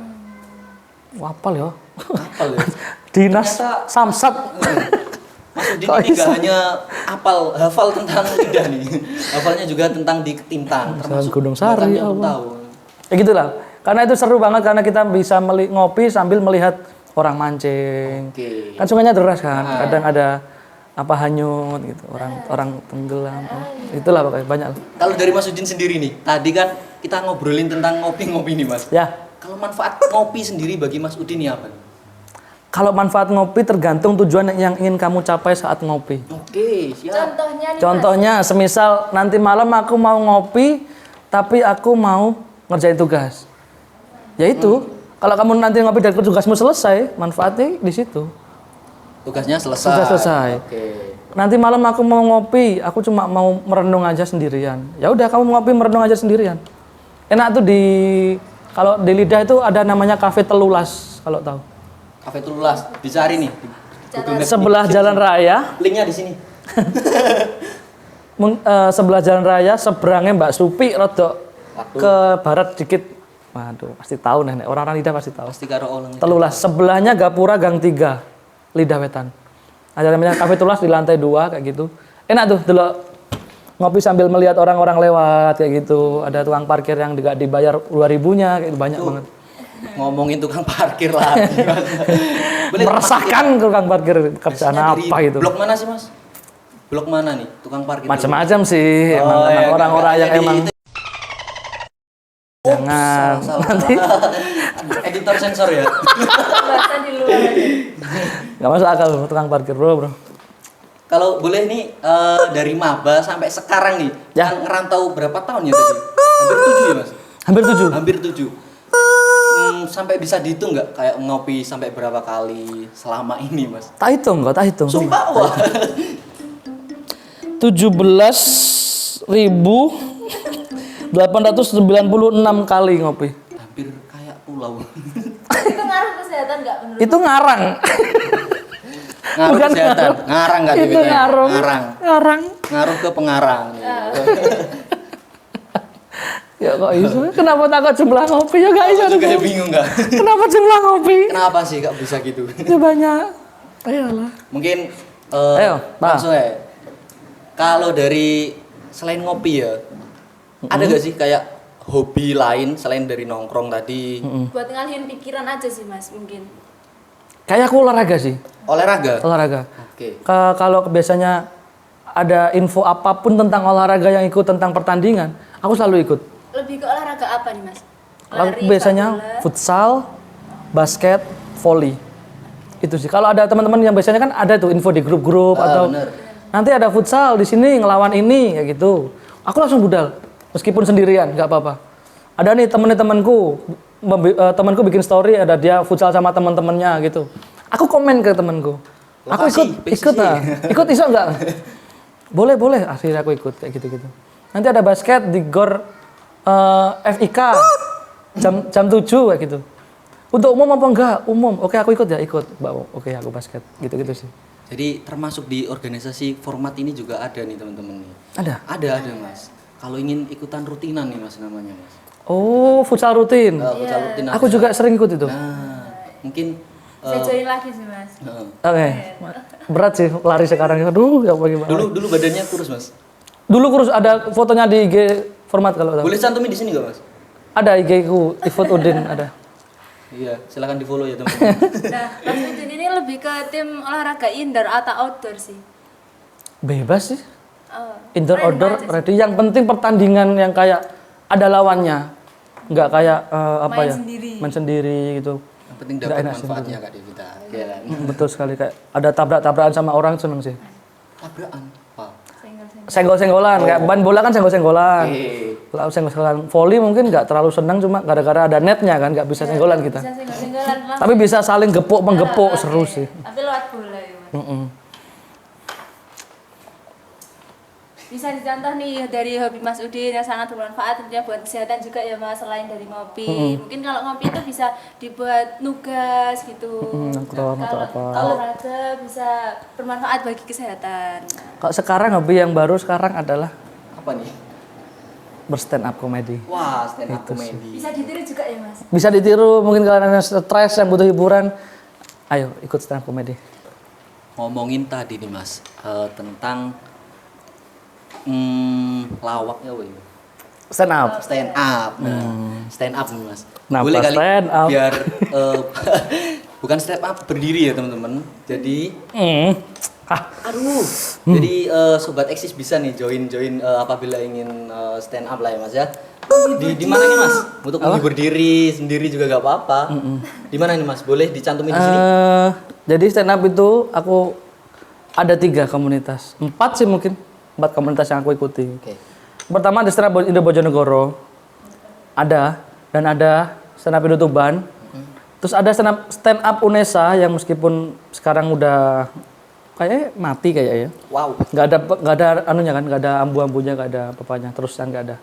Wapal ya. Apal ya. Dinas Ternyata- Samsat. Mas Udin Kok ini iso? gak hanya hafal tentang lidah nih. Hafalnya juga tentang di Tintang, termasuk Gunung Sari, belakangnya pun apa. tahu. Ya gitulah. Karena itu seru banget karena kita bisa ngopi sambil melihat orang mancing. Oke. Kan sungainya deras kan. Kadang ada apa hanyut gitu, orang tenggelam. Itulah pokoknya banyak. Kalau dari Mas Udin sendiri nih, tadi kan kita ngobrolin tentang ngopi-ngopi nih, Mas. Ya. Kalau manfaat ngopi sendiri bagi Mas Udin ini apa nih? Kalau manfaat ngopi tergantung tujuan yang ingin kamu capai saat ngopi. Oke, siap. Contohnya nih, Mas. Contohnya, semisal nanti malam aku mau ngopi, tapi aku mau ngerjain tugas. Ya itu, kalau kamu nanti ngopi dan tugasmu selesai, manfaatnya di situ. Tugasnya selesai. Sudah selesai. Oke. Nanti malam aku mau ngopi, aku cuma mau merenung aja sendirian. Ya udah, kamu ngopi merenung aja sendirian. Enak tuh kalau di Lidah itu ada namanya Cafe Telulas, kalau tahu. Cafe Telulas, dicari nih. di Google Maps Sebelah nih. Jalan Raya, Linknya di sini. sebelah Jalan Raya, seberangnya Mbak Supi, rodok Waduh. ke barat dikit. Waduh, pasti tahu nenek. Orang-orang Lidah pasti tahu. Pasti karo orang. Telulas, sebelahnya Gapura Gang 3, Lidah Wetan. Ada namanya Cafe Telulas di lantai 2 kayak gitu. Enak tuh dulu ngopi sambil melihat orang-orang lewat kayak gitu. Ada tukang parkir yang nggak dibayar 2.000-nya kayak gitu, banyak banget. Ngomongin tukang parkir lagi, Mas. Boleh Meresahkan tukang parkir kerjaan Biasanya dari apa gitu. Blok mana sih, Mas? Blok mana nih tukang parkir? Macam-macam sih, emang Oh, iya, orang-orang nggak yang jadi emang itu. jangan Salah. nanti Editor sensor ya. Bahasa di luar. nggak masuk akal tukang parkir bro. Kalau boleh nih dari maba sampai sekarang nih, Ya. yang ngerantau berapa tahun ya tadi? Hampir 7 ya, Mas? Hampir 7. Hampir 7. Sampai bisa dihitung nggak kayak ngopi sampai berapa kali selama ini, Mas? Tak hitung kok, tak hitung. Sumpah, wah. 17.896 kali ngopi. Hampir kayak pulau. Itu ngaruh kesehatan nggak menurut? Itu ngarang. Ngaruh Bukan kesehatan. Ngarang nggak Itu dibilangnya? ngarung. Ngarang. Ngarang. Ngaruh ke pengarang. Ya kok iso? Kenapa takut jumlah ngopi ya gak iso? Aku juga bingung nggak? Kenapa jumlah ngopi? Kenapa sih kak bisa gitu? Ya banyak. Ayolah. Mungkin Ayo, Pak. langsung ya. Kalau dari selain ngopi ya, ada gak sih kayak hobi lain selain dari nongkrong tadi? Buat ngalihin pikiran aja sih Mas mungkin. Kayak aku olahraga sih. Olahraga. Olahraga. Oke. Kalau biasanya ada info apapun tentang olahraga yang ikut tentang pertandingan, aku selalu ikut. Lebih ke olahraga apa nih Mas? Aku biasanya bola. futsal, basket, volley. Itu sih. Kalau ada teman-teman yang biasanya kan ada tuh info di grup-grup atau bener. nanti ada futsal di sini ngelawan ini kayak gitu. Aku langsung budal meskipun sendirian, nggak apa-apa. Ada nih temanku bikin story ada dia futsal sama teman-temannya gitu. Aku komen ke temanku. Aku Lokasi, ikut PCC. ikut iso nggak? Boleh. Akhirnya aku ikut kayak gitu-gitu. Nanti ada basket di GOR FIK jam 7 kayak gitu. Untuk umum apa enggak? Umum. Oke, aku ikut ya, ikut. Oke, aku basket. Gitu-gitu sih. Jadi termasuk di organisasi format ini juga ada nih teman-teman nih. Ada. Mas. Kalau ingin ikutan rutinan nih mas namanya mas. Oh, futsal rutin. Futsal rutin Aku ada. juga sering ikut itu. Nah, mungkin Saya join lagi sih Mas. Oke. Berat sih lari sekarang. Aduh, ya bagaimana. dulu badannya kurus mas. Dulu kurus ada fotonya di IG format kalau tahu. Boleh cantumin di sini nggak mas? Ada IG ku, Ifut Udin ada. Iya, silakan di follow ya teman-teman. Nah, Mas Udin ini lebih ke tim olahraga indoor atau outdoor sih? Bebas sih. Oh, Indoor, random outdoor, aja sih. ready. Yang penting pertandingan yang kayak ada lawannya. Nggak kayak apa Main ya? sendiri. Main sendiri gitu. Yang penting Nggak dapat enak sih, manfaatnya kak Devita. Iya kan? Betul sekali kayak ada tabrak-tabrakan sama orang seneng sih. Tabrakan. Wah. Senggol-senggol. Senggol-senggolan, kayak ban bola kan senggol-senggolan. Oke. Kalau senggol-senggolan volley mungkin nggak terlalu senang cuma gara-gara ada netnya kan nggak bisa senggolan kita. Bisa senggol-senggolan lah. Tapi bisa saling gepuk menggepuk seru sih. Tapi lewat bola ya Mas. bisa dicontoh nih dari hobi Mas Udin yang sangat bermanfaat tentunya buat kesehatan juga ya Mas, selain dari ngopi. Mungkin kalau ngopi itu bisa dibuat nugas gitu. atau Kalau apa. olahraga bisa bermanfaat bagi kesehatan. Kalau sekarang hobi yang baru sekarang adalah Apa nih? berstand up comedy. Wah, stand up Itu sih. comedy. Bisa ditiru juga ya Mas. Bisa ditiru, mungkin kalau ada stres yang butuh hiburan, ayo ikut stand up comedy. Ngomongin tadi nih Mas, tentang lawaknya woy. Stand up. Stand up. Nah, stand up nih Mas. Kenapa Boleh kali stand up? biar bukan stand up berdiri ya teman-teman. Jadi aduh. Jadi sobat eksis bisa nih join apabila ingin stand up lah ya Mas ya. Di mana nih Mas? Untuk menghibur diri sendiri juga gak apa-apa. Di mana nih Mas? Boleh dicantumin di sini? Jadi stand up itu aku ada 3 komunitas, 4 sih mungkin, 4 komunitas yang aku ikuti. Oke. Pertama di stand up Indo Bojonegoro, ada, dan ada stand up Indo Tuban. Terus ada stand up Unesa yang meskipun sekarang udah kayak mati kayak ya. Wow. Nggak ada anunya kan, nggak ada ambu-ambunya, nggak ada apa-apanya, terus yang nggak ada.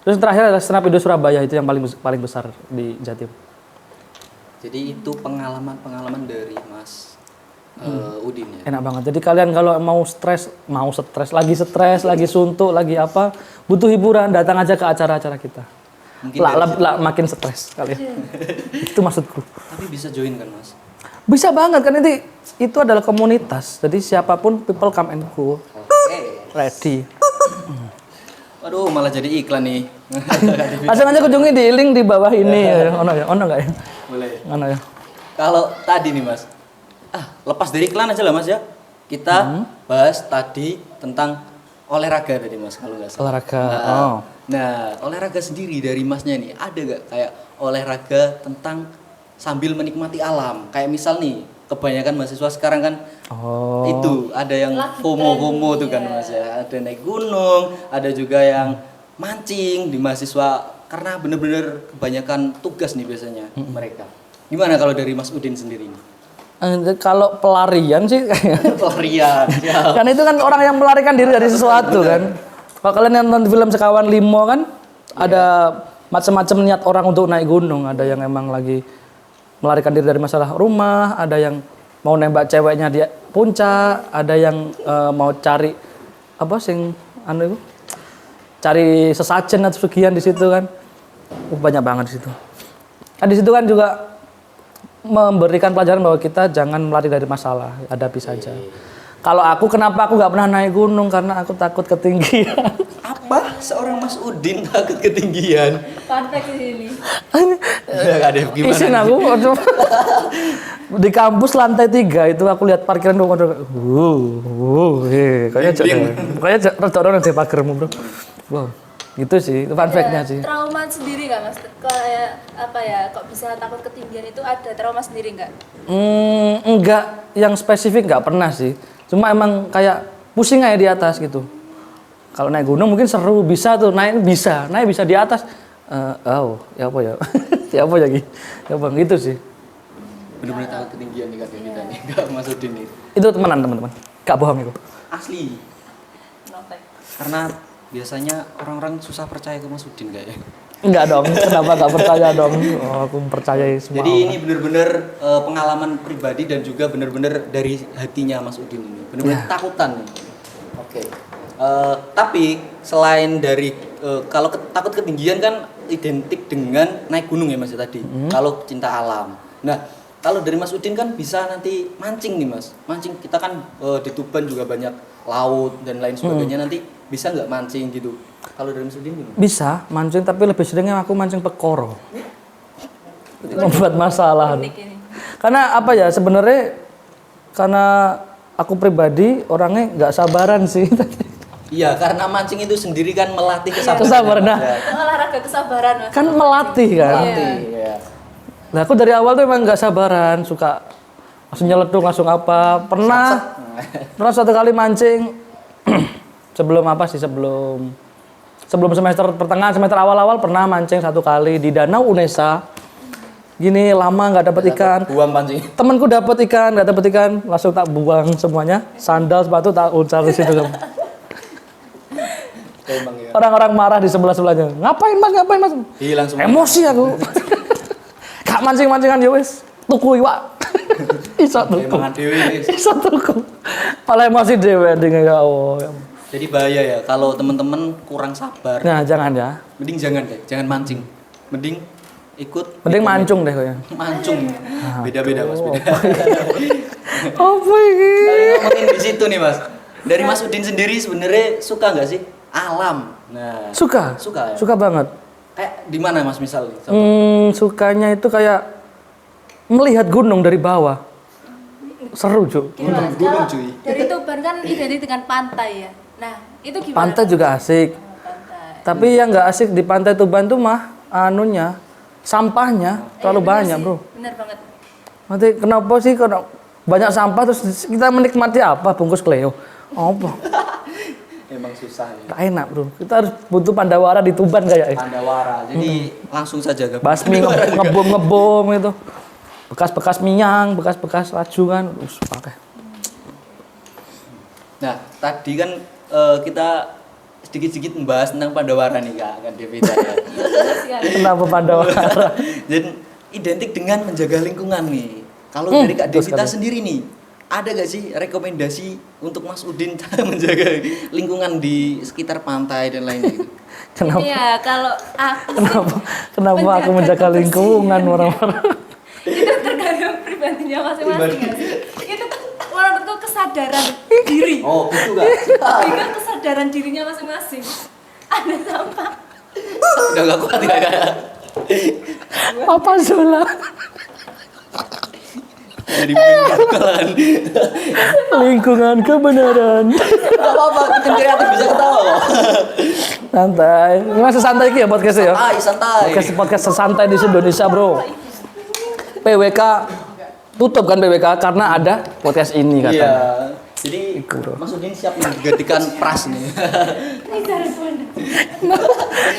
Terus yang terakhir adalah stand up Indo Surabaya, itu yang paling besar di Jatim. Jadi itu pengalaman dari Mas Udin ya. Enak banget. Jadi kalian kalau mau stres, lagi suntuk, lagi apa, butuh hiburan, datang aja ke acara-acara kita. Mungkin Lah makin stres kalian. Itu maksudku. Tapi bisa join kan Mas? Bisa banget kan, itu adalah komunitas. Jadi siapapun people come and go. Oke. Ready. Aduh, malah jadi iklan nih. Langsung aja kunjungi di link di bawah ini. Ono ya? Ono nggak ya? Boleh. Ono ya? Kalau tadi nih Mas, lepas dari iklan aja lah Mas ya. Kita bahas tadi tentang olahraga tadi Mas, kalau nggak salah. Olahraga. Nah, olahraga sendiri dari Masnya nih, ada nggak kayak olahraga tentang sambil menikmati alam? Kayak misal nih, kebanyakan mahasiswa sekarang kan itu ada yang Lagi FOMO tuh tren, kan iya. Mas ya. Ada naik gunung, ada juga yang mancing di mahasiswa karena bener-bener kebanyakan tugas nih biasanya mereka. Gimana kalau dari Mas Udin sendiri nih? Kalau pelarian sih kayaknya. Pelarian. Ya. Kan itu kan orang yang melarikan diri dari sesuatu kan. Kalau kalian nonton film Sekawan Limo kan ada macam-macam niat orang untuk naik gunung. Ada yang emang lagi melarikan diri dari masalah rumah, ada yang mau nembak ceweknya di puncak, ada yang mau cari apa sing anu itu? Cari sesajen atau sugihan di situ kan. Banyak banget di situ. Kan di situ kan juga memberikan pelajaran bahwa kita jangan melari dari masalah, hadapi saja. Kalau aku, kenapa aku nggak pernah naik gunung? Karena aku takut ketinggian. Apa? Seorang Mas Udin takut ketinggian? Fun fact di sini. Gak ada gimana? Isin aku aduh. Di kampus lantai 3 itu aku lihat parkiran dong. Kayaknya rada-rada di pagermu, Bro. Wow. Gitu sih, itu fun fact-nya sih. Trauma sendiri nggak Mas? Kayak apa ya? Kok bisa takut ketinggian itu ada trauma sendiri nggak? Enggak, yang spesifik nggak pernah sih. Cuma emang kayak pusing aja di atas gitu. Kalau naik gunung mungkin seru, bisa tuh, naik bisa di atas. Ya apa ya? Ya apa ya gitu sih. Bener-bener takut ketinggian nih katanya kita nih. Gak Mas Udin nih. Itu teman-teman. Gak bohong itu. Asli. No fact. Karena biasanya orang-orang susah percaya ke Mas Udin kayaknya. Enggak dong, kenapa gak percaya dong? Oh, aku percayai semua. Jadi ini bener-bener pengalaman pribadi dan juga bener-bener dari hatinya Mas Udin ini. Bener-bener takutan nih. Oke. Tapi selain dari kalau takut ketinggian kan identik dengan naik gunung ya Mas ya tadi. Kalau cinta alam. Nah, kalau dari Mas Udin kan bisa nanti mancing nih Mas. Mancing kita kan di Tuban juga banyak laut dan lain sebagainya. Nanti bisa nggak mancing gitu? Kalau dari Mas Udin gimana? Bisa mancing, tapi lebih seringnya aku mancing pekoro. Membuat masalah. Unik ini. Karena apa ya sebenarnya, karena aku pribadi orangnya nggak sabaran sih. Iya, karena mancing itu sendiri kan melatih kesabaran. Kesabaran, nah. Ya. Itu olahraga kesabaran Mas. Kan melatih kan. Melatih, ya. Nah aku dari awal tuh emang nggak sabaran, suka langsung nyeletuk, langsung apa. Pernah suatu kali mancing sebelum semester pertengahan, semester awal-awal pernah mancing satu kali di Danau Unesa. Gini lama nggak dapet ikan. Buang pancing. Temanku dapet ikan, nggak dapet ikan, langsung tak buang semuanya. Sandal, sepatu tak uncar di situ. Emang ya. Orang-orang marah di sebelah-sebelahnya. Ngapain mas, ngapain mas? Hilang semua. Emosi aku. Gak mancing-mancingan ya wis. Tuku iwak. Iso tuku. Emang dewe. Iso tuku. Malah emosi dewe dengan ya Allah. Jadi bahaya ya kalau teman-teman kurang sabar. Nah, jangan ya. Mending jangan deh, jangan mancing. Mending ikut. Mending mancung deh kayaknya. Mancung. Beda-beda Mas, beda. Apa ini? Nah, ngomongin di situ nih Mas. Dari Mas Udin sendiri sebenarnya suka nggak sih alam? Nah, Suka. Suka ya? Suka banget. kayak di mana Mas misal? Sukanya itu kayak melihat gunung dari bawah. Seru, Cuk. Gimana? Gunung, Kalau cuy. dari Tuban kan identik dengan pantai ya. Nah, itu gimana? Pantai juga asik. Pantai. Tapi yang nggak asik di Pantai Tuban tuh mah anunya, sampahnya terlalu Bener banyak, sih, Bro. Bener banget. Nanti kenapa sih kalau banyak sampah terus kita menikmati apa? Bungkus Cleo. Apa? Emang susah ya. Gak enak, Bro. Kita harus butuh Pandawara di Tuban kayaknya. Pandawara. Jadi langsung saja ke Basmi ngebom itu. Bekas-bekas minyak, bekas-bekas racungan, pakai. Nah, tadi kan kita sedikit-sedikit membahas tentang Pandawara nih Kak, kan Devita ya. Kenapa Pandawara? Dan identik dengan menjaga lingkungan nih. Kalau dari Kak betul Devita sekali. sendiri nih, ada gak sih rekomendasi untuk Mas Udin cara menjaga lingkungan di sekitar pantai dan lainnya gitu? Kenapa? Iya, kalau aku sih Kenapa aku menjaga lingkungan orang-orang? itu tergantung pribadinya masing-masing ya sih. Itu kan menurutku kesadaran diri. Oh, gitu Kak. Itu kan kesadaran dirinya masing-masing. Ada sampah. Udah gak kuat ya Kak? Apa Zola? Jadi bakalan. Lingkungan kebenaran. Gak apa-apa, bikin kreatif bisa ketawa kok. Santai. Nggak sesantai iki ya podcastnya ya? Santai. Podcast sesantai di Indonesia, Bro. PWK tutup kan PWK karena ada podcast ini Iya. katanya. Jadi Iku, bro. Mas Udin siap menggantikan pras nih. Ini cara mana?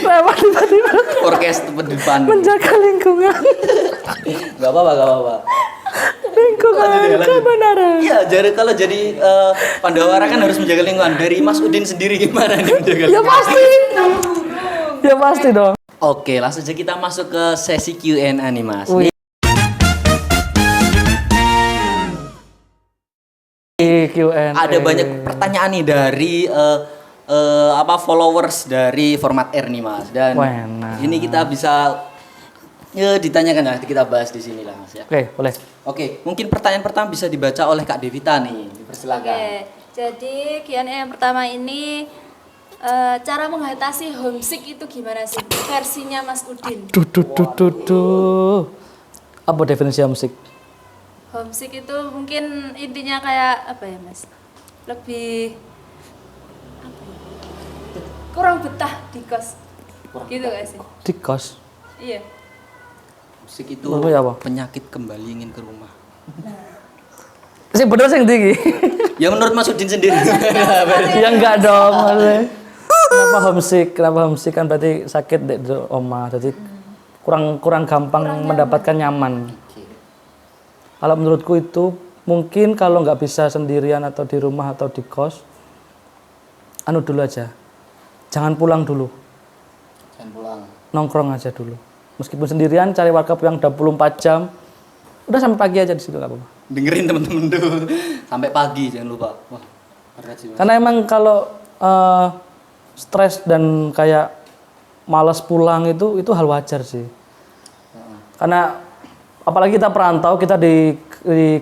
Kenapa tiba-tiba Orkes tepat di depan. menjaga lingkungan? Gak apa-apa, gak apa-apa. Lingkungan kebenaran. Iya, jadi kalau jadi Pandawara kan harus menjaga lingkungan. Dari Mas Udin sendiri gimana nih menjaga Ya lingkungan? pasti. Ya pasti dong. Oke, langsung aja kita masuk ke sesi Q&A nih Mas. Wih. Q&A. Ada banyak pertanyaan nih dari followers dari format R nih Mas. Dan Wah, enak. ini kita bisa ditanyakan lah, kita bahas di sini lah Mas ya. Oke, boleh. Oke, mungkin pertanyaan pertama bisa dibaca oleh Kak Devita nih. Dipersilakan. Oke, jadi Q&A yang pertama ini cara mengatasi homesick itu gimana sih? Versinya Mas Udin. Duh. Apa definisi musik? Homesick itu mungkin intinya kayak apa ya Mas? Lebih apa ya? Kurang betah di kos. Gitu gak sih? Di kos. Iya. Musik itu Menurut ya apa? penyakit kembali ingin ke rumah. Sing bener sing ndi iki? Ya menurut Mas Udin sendiri. Ya enggak dong, maksudnya. Kenapa homesick? Kenapa homesick kan berarti sakit di oma, jadi kurang gampang mendapatkan nyaman. Kalau menurutku itu mungkin kalau nggak bisa sendirian atau di rumah atau di kos, anu dulu aja, jangan pulang dulu, Jangan pulang. nongkrong aja dulu. Meskipun sendirian, cari warkop yang 24 jam, udah sampai pagi aja di situ nggak apa-apa. Dengerin temen-temen tuh sampai pagi jangan lupa. Wah, berat sih Mas. Karena emang kalau stres dan kayak malas pulang itu hal wajar sih. Karena apalagi kita perantau, kita di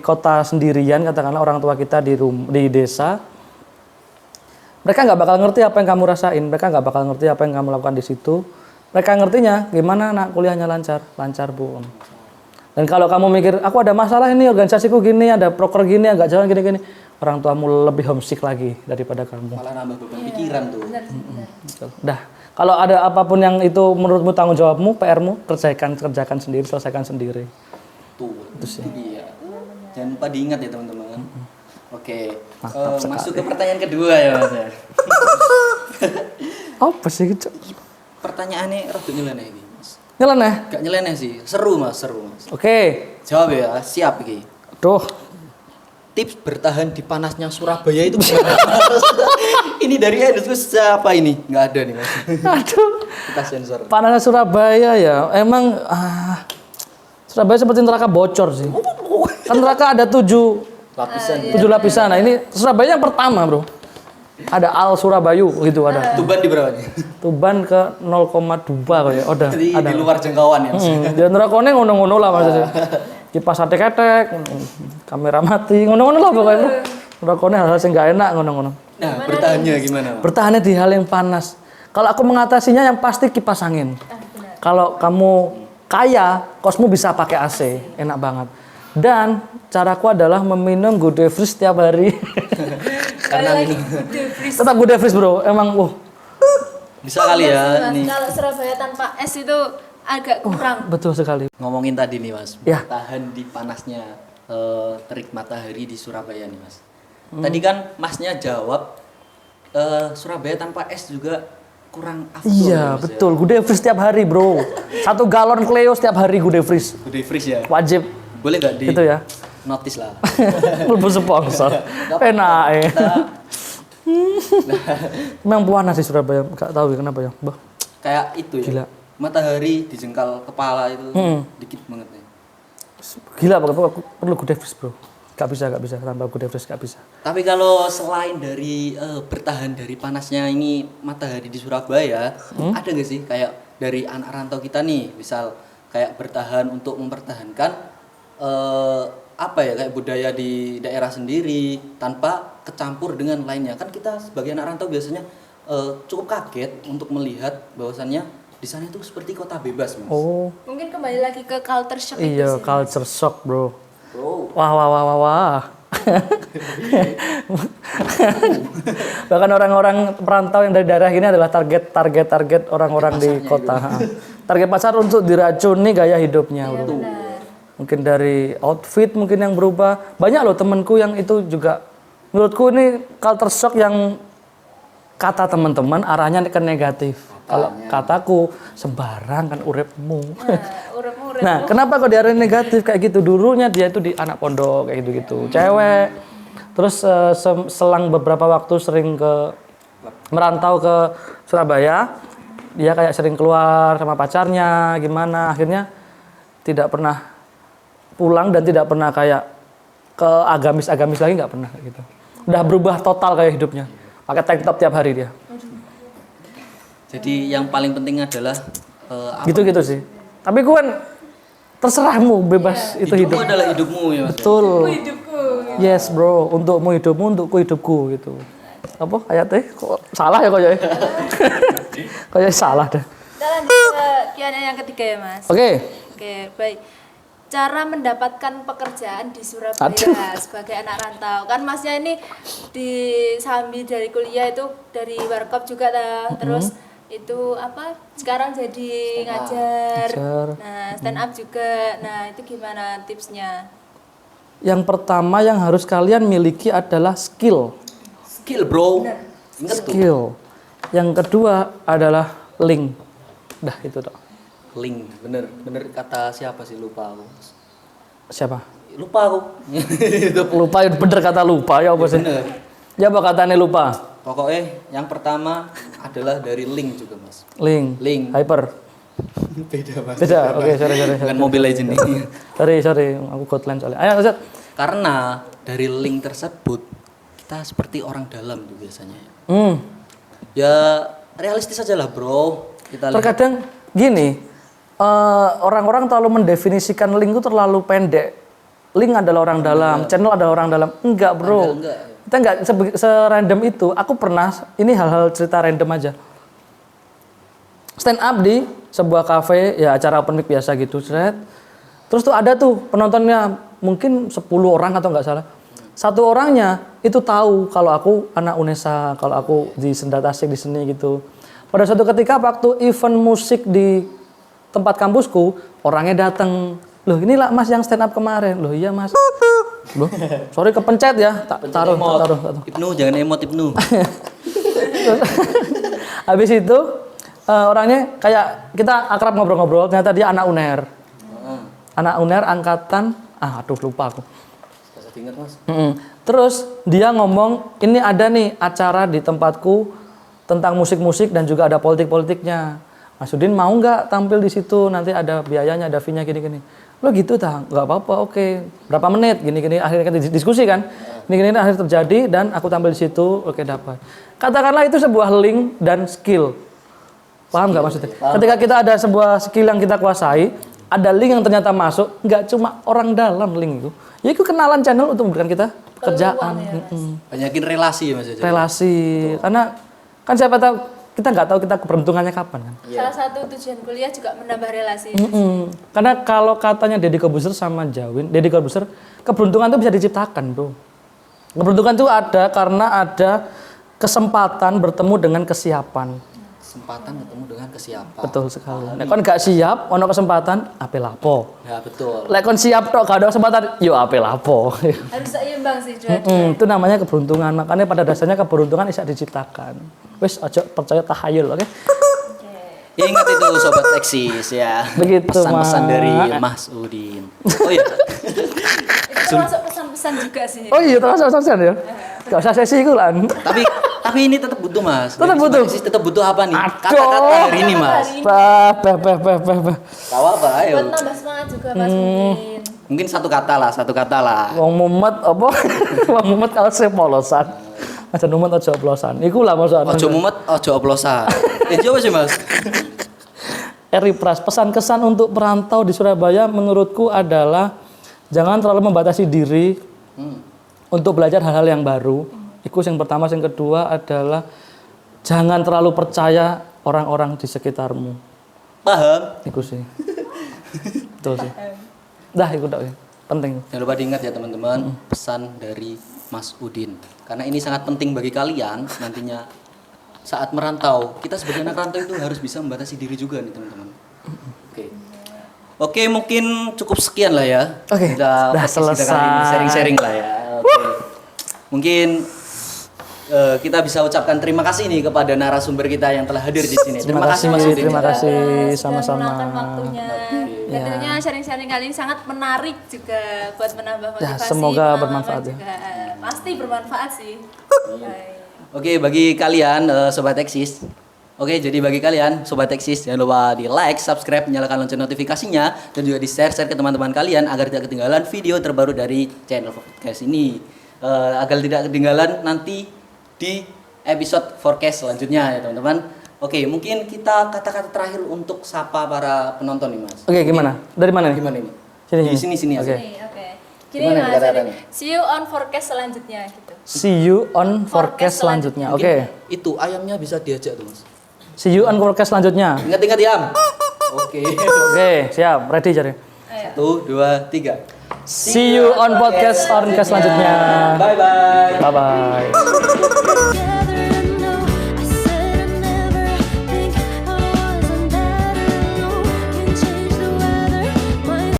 kota sendirian, katakanlah orang tua kita di desa, mereka nggak bakal ngerti apa yang kamu rasain, mereka nggak bakal ngerti apa yang kamu lakukan di situ. Mereka ngertinya gimana nak kuliahnya lancar Bu. Dan kalau kamu mikir, aku ada masalah ini, organisasiku gini, ada proker gini, agak jalan gini-gini, orang tuamu lebih homesick lagi daripada kamu. Malah nambah beban pikiran tuh. Benar, benar. Dah, kalau ada apapun yang itu menurutmu tanggung jawabmu, PR-mu, kerjakan sendiri, selesaikan sendiri. Tuh, itu sih. Iya. Jangan lupa diingat ya teman-teman. Oke, masuk ke pertanyaan kedua ya Mas ya. Apa sih gitu? Pertanyaannya rada nyeleneh iki, Mas. Nyeleneh. Gak nyeleneh sih, seru Mas. Oke. Jawab ya, siap iki. Duh, Tips bertahan di panasnya Surabaya itu gimana? Ini dari Edus siapa ini? Nggak ada nih mas. Aduh. Kita sensor. Panasnya Surabaya ya, emang Surabaya seperti neraka bocor sih. Kan neraka ada 7 Lapisan. 7 lapisan. Nah ini Surabaya yang pertama bro. Ada Al Surabayu gitu ada. Tuban di berapa nih? Tuban ke 0,2 kayak. Ada. Di luar jangkauan ya mas. Dia nerakone ngono-ngono lah maksudnya. Kipas atek-atek, kamera mati, ngono-ngono lah pokoknya bro. Nerakone hal-hal yang nggak enak ngono-ngono. Nah bertahannya gimana mas? Bertahannya di hal yang panas. Kalau aku mengatasinya yang pasti kipas angin. Kalau kamu kaya, kosmu bisa pakai AC, enak banget. Dan caraku adalah meminum Good Day Freeze setiap hari. Karena ini Tetap Good Day Freeze bro, emang bisa kali ya Mas, nih. kalau Surabaya tanpa es itu agak kurang. betul sekali. Ngomongin tadi nih mas, Ya. bertahan di panasnya terik matahari di Surabaya nih mas. Tadi kan masnya jawab Surabaya tanpa es juga kurang afdol ya, Iya Mas, betul, Good Day Freeze setiap hari bro. 1 galon Cleo setiap hari Good Day Freeze. ya. Good day freeze ya. Wajib, Boleh nggak di gitu ya. notice lah. Lebih sponsor. Enak ya. Memang panas di Surabaya, gak tahu ya kenapa ya. Bah. Kayak itu ya. Gila. Matahari di jengkal kepala itu dikit banget ya. Gila pokoknya aku perlu Good Day Freeze bro. Gak bisa tanpa Good Day Freeze gak bisa. Tapi kalau selain dari bertahan dari panasnya ini matahari di Surabaya, ada nggak sih kayak dari anak rantau kita nih, misal kayak bertahan untuk mempertahankan apa ya kayak budaya di daerah sendiri tanpa kecampur dengan lainnya. Kan kita sebagai anak rantau biasanya cukup kaget untuk melihat bahwasannya di sana itu seperti kota bebas, Mas. Oh, Mungkin kembali lagi ke culture shock itu iya sih. culture shock bro. Bro, Wah. Bahkan orang-orang perantau yang dari daerah ini adalah target orang-orang di kota. Target pasar untuk diracuni gaya hidupnya bro. Benar. Mungkin dari outfit mungkin yang berubah. Banyak loh temenku yang itu juga. Menurutku ini culture shock yang kata teman-teman arahnya ke negatif. Kalau kataku sembarang kan uripmu. Urip-urip. Nah, kenapa kok diarahin negatif kayak gitu? Dulunya dia itu di anak pondok kayak gitu-gitu. Cewek. Terus selang beberapa waktu sering merantau ke Surabaya. Dia kayak sering keluar sama pacarnya, gimana. Akhirnya tidak pernah pulang dan tidak pernah kayak ke agamis lagi, nggak pernah kayak gitu. Udah berubah total kayak hidupnya. Pakai tank top tiap hari dia. jadi yang paling penting adalah apa? Gitu-gitu sih. Tapi gue kan terserahmu, bebas itu hidupmu hidup. adalah hidupmu ya, Mas. Betul. Hidupku. Yes bro, untukmu hidupmu, untukku hidupku gitu. Apa ayatnya? Kok salah ya kayaknya? Kayaknya salah deh. Kita lanjut ke Q&A yang ketiga ya Mas. Oke. Oke, baik. Cara mendapatkan pekerjaan di Surabaya Aduh. sebagai anak rantau. Kan Masnya ini sambil dari kuliah itu dari warkop juga terus itu apa? Sekarang jadi ngajar. Nah, stand up juga. Nah, itu gimana tipsnya? Yang pertama yang harus kalian miliki adalah skill. Skill, bro. Ingat tuh. Skill. Yang kedua adalah link. Dah itu toh. Link, bener kata siapa sih, lupa aku. Siapa? Lupa aku. Itu Lupa, bener kata lupa ya apa sih? bener. Ya apa katanya lupa? Pokoknya yang pertama adalah dari link juga, Mas. Link. Link. Hyper. Beda, Mas. Beda. Oke, sorry. Dengan Mobile Legends ini. Sorry, aku Godland soalnya. Ayo, Ustaz. Karena dari link tersebut kita seperti orang dalam tuh biasanya. Ya realistis aja lah, bro. Kita lihat. Terkadang gini, orang-orang terlalu mendefinisikan link itu terlalu pendek. Link adalah orang dalam, channel adalah orang dalam. Enggak, bro. Enggak. Kita enggak serandom itu. Aku pernah, ini hal-hal cerita random aja. Stand up di sebuah cafe, ya acara open mic biasa gitu, seret. Terus tuh ada tuh penontonnya mungkin 10 orang atau enggak salah. Satu orangnya itu tahu kalau aku anak UNESA, kalau aku di Senda Tasik di seni gitu. Pada suatu ketika waktu event musik di tempat kampusku, orangnya datang. Loh, inilah Mas yang stand up kemarin. Loh, iya Mas. Loh, sorry kepencet ya. Taruh. Ibnu, jangan emot Ibnu. Habis itu orangnya kayak kita akrab ngobrol-ngobrol, ternyata dia anak UNER. Anak UNER angkatan, aduh lupa aku. Ingat Mas. Terus dia ngomong, ini ada nih acara di tempatku tentang musik-musik dan juga ada politik-politiknya. Mas Udin mau nggak tampil di situ? Nanti ada biayanya, ada fee-nya gini-gini. Lo gitu tah? Nggak apa-apa, oke. Berapa menit? Gini-gini. Akhirnya kita diskusi kan. Gini-gini akhirnya terjadi dan aku tampil di situ, oke dapat. Katakanlah itu sebuah link dan skill. Paham nggak maksudnya? Ketika kita ada sebuah skill yang kita kuasai, ada link yang ternyata masuk, nggak cuma orang dalam link itu. Ya itu kenalan channel untuk memberikan kita pekerjaan. Banyakin relasi ya Mas. Relasi. Karena kan siapa tahu kita nggak tahu kita keberuntungannya kapan kan. Salah satu tujuan kuliah juga menambah relasi. Karena kalau katanya Deddy Corbuzier sama Jawin, Deddy Corbuzier, keberuntungan itu bisa diciptakan, bro. Keberuntungan itu ada karena ada kesempatan bertemu dengan kesiapan. Kesempatan ketemu dengan kesiapan. Betul sekali. Nek kon gak siap, ono kesempatan, ape lapo. Ya betul. Lek kon siap tok gak ada kesempatan, yo ape lapo. Harus seimbang sih Juan. Itu namanya keberuntungan. Makanya pada dasarnya keberuntungan bisa diciptakan. Wis aja percaya tahayul, oke? Ingat itu sobat eksis ya. Begitu, Pesan-pesan Mas. dari Mas Udin. Oh iya. Itu termasuk pesan-pesan juga sih. Oh iya, terus ya. Gak usah sesi iku lan. Tapi ini tetap butuh Mas. Tetap Jadi butuh? sobat eksis tetap butuh apa nih? Aduh. Kata-kata hari ini Mas. Bah. Tahu apa? Ayo. Buat nambah semangat juga Mas mungkin. Mungkin satu kata lah. Wong mumet apa? Wong mumet kalau sepolosan. Aja mumet aja oplosan. Iku lah maksudnya. Ojo mumet, ojo oplosan. Coba sih Mas. Eri Pras, pesan kesan untuk perantau di Surabaya menurutku adalah jangan terlalu membatasi diri untuk belajar hal-hal yang baru. Itu yang pertama, yang kedua adalah jangan terlalu percaya orang-orang di sekitarmu. Paham? Itu sih. Betul sih. Dah, itu dah. Penting. Jangan lupa diingat ya teman-teman, pesan dari Mas Udin. Karena ini sangat penting bagi kalian nantinya saat merantau. Kita sebagai anak rantau itu harus bisa membatasi diri juga nih teman-teman. Oke, mungkin cukup sekian lah ya. Oke, Udah udah podcast kita kali ini selesai. sharing-sharing lah ya. Oke. Mungkin kita bisa ucapkan terima kasih nih kepada narasumber kita yang telah hadir di sini. Terima kasih Mas Udin. Terima kasih Sudah sama-sama. meluangkan waktunya. Dan tentunya sharing-sharing kali ini sangat menarik juga buat menambah Ya, motivasi. semoga pengalaman bermanfaat ya. juga. Pasti bermanfaat sih. Baik. Oke, bagi kalian sobat eksis. Oke, jadi bagi kalian sobat eksis jangan lupa di like, subscribe, nyalakan lonceng notifikasinya dan juga di share ke teman-teman kalian agar tidak ketinggalan video terbaru dari channel podcast ini. Agar tidak ketinggalan nanti di episode forecast selanjutnya ya teman-teman. Oke, mungkin kita kata-kata terakhir untuk sapa para penonton nih Mas. Oke, gimana? Dari mana nih? Gimana ini? Sini. Di sini Oke. aja. Oke. Gini Gimana Mas, kata-katanya? see you on forecast selanjutnya gitu. See you on forecast selanjutnya. Oke. Itu ayamnya bisa diajak tuh Mas. See you on forecast selanjutnya. Ingat-ingat Yam. Oke. Oke, siap. Ready cari. 1, 2, 3. See you on podcast selanjutnya. Bye bye. Bye bye.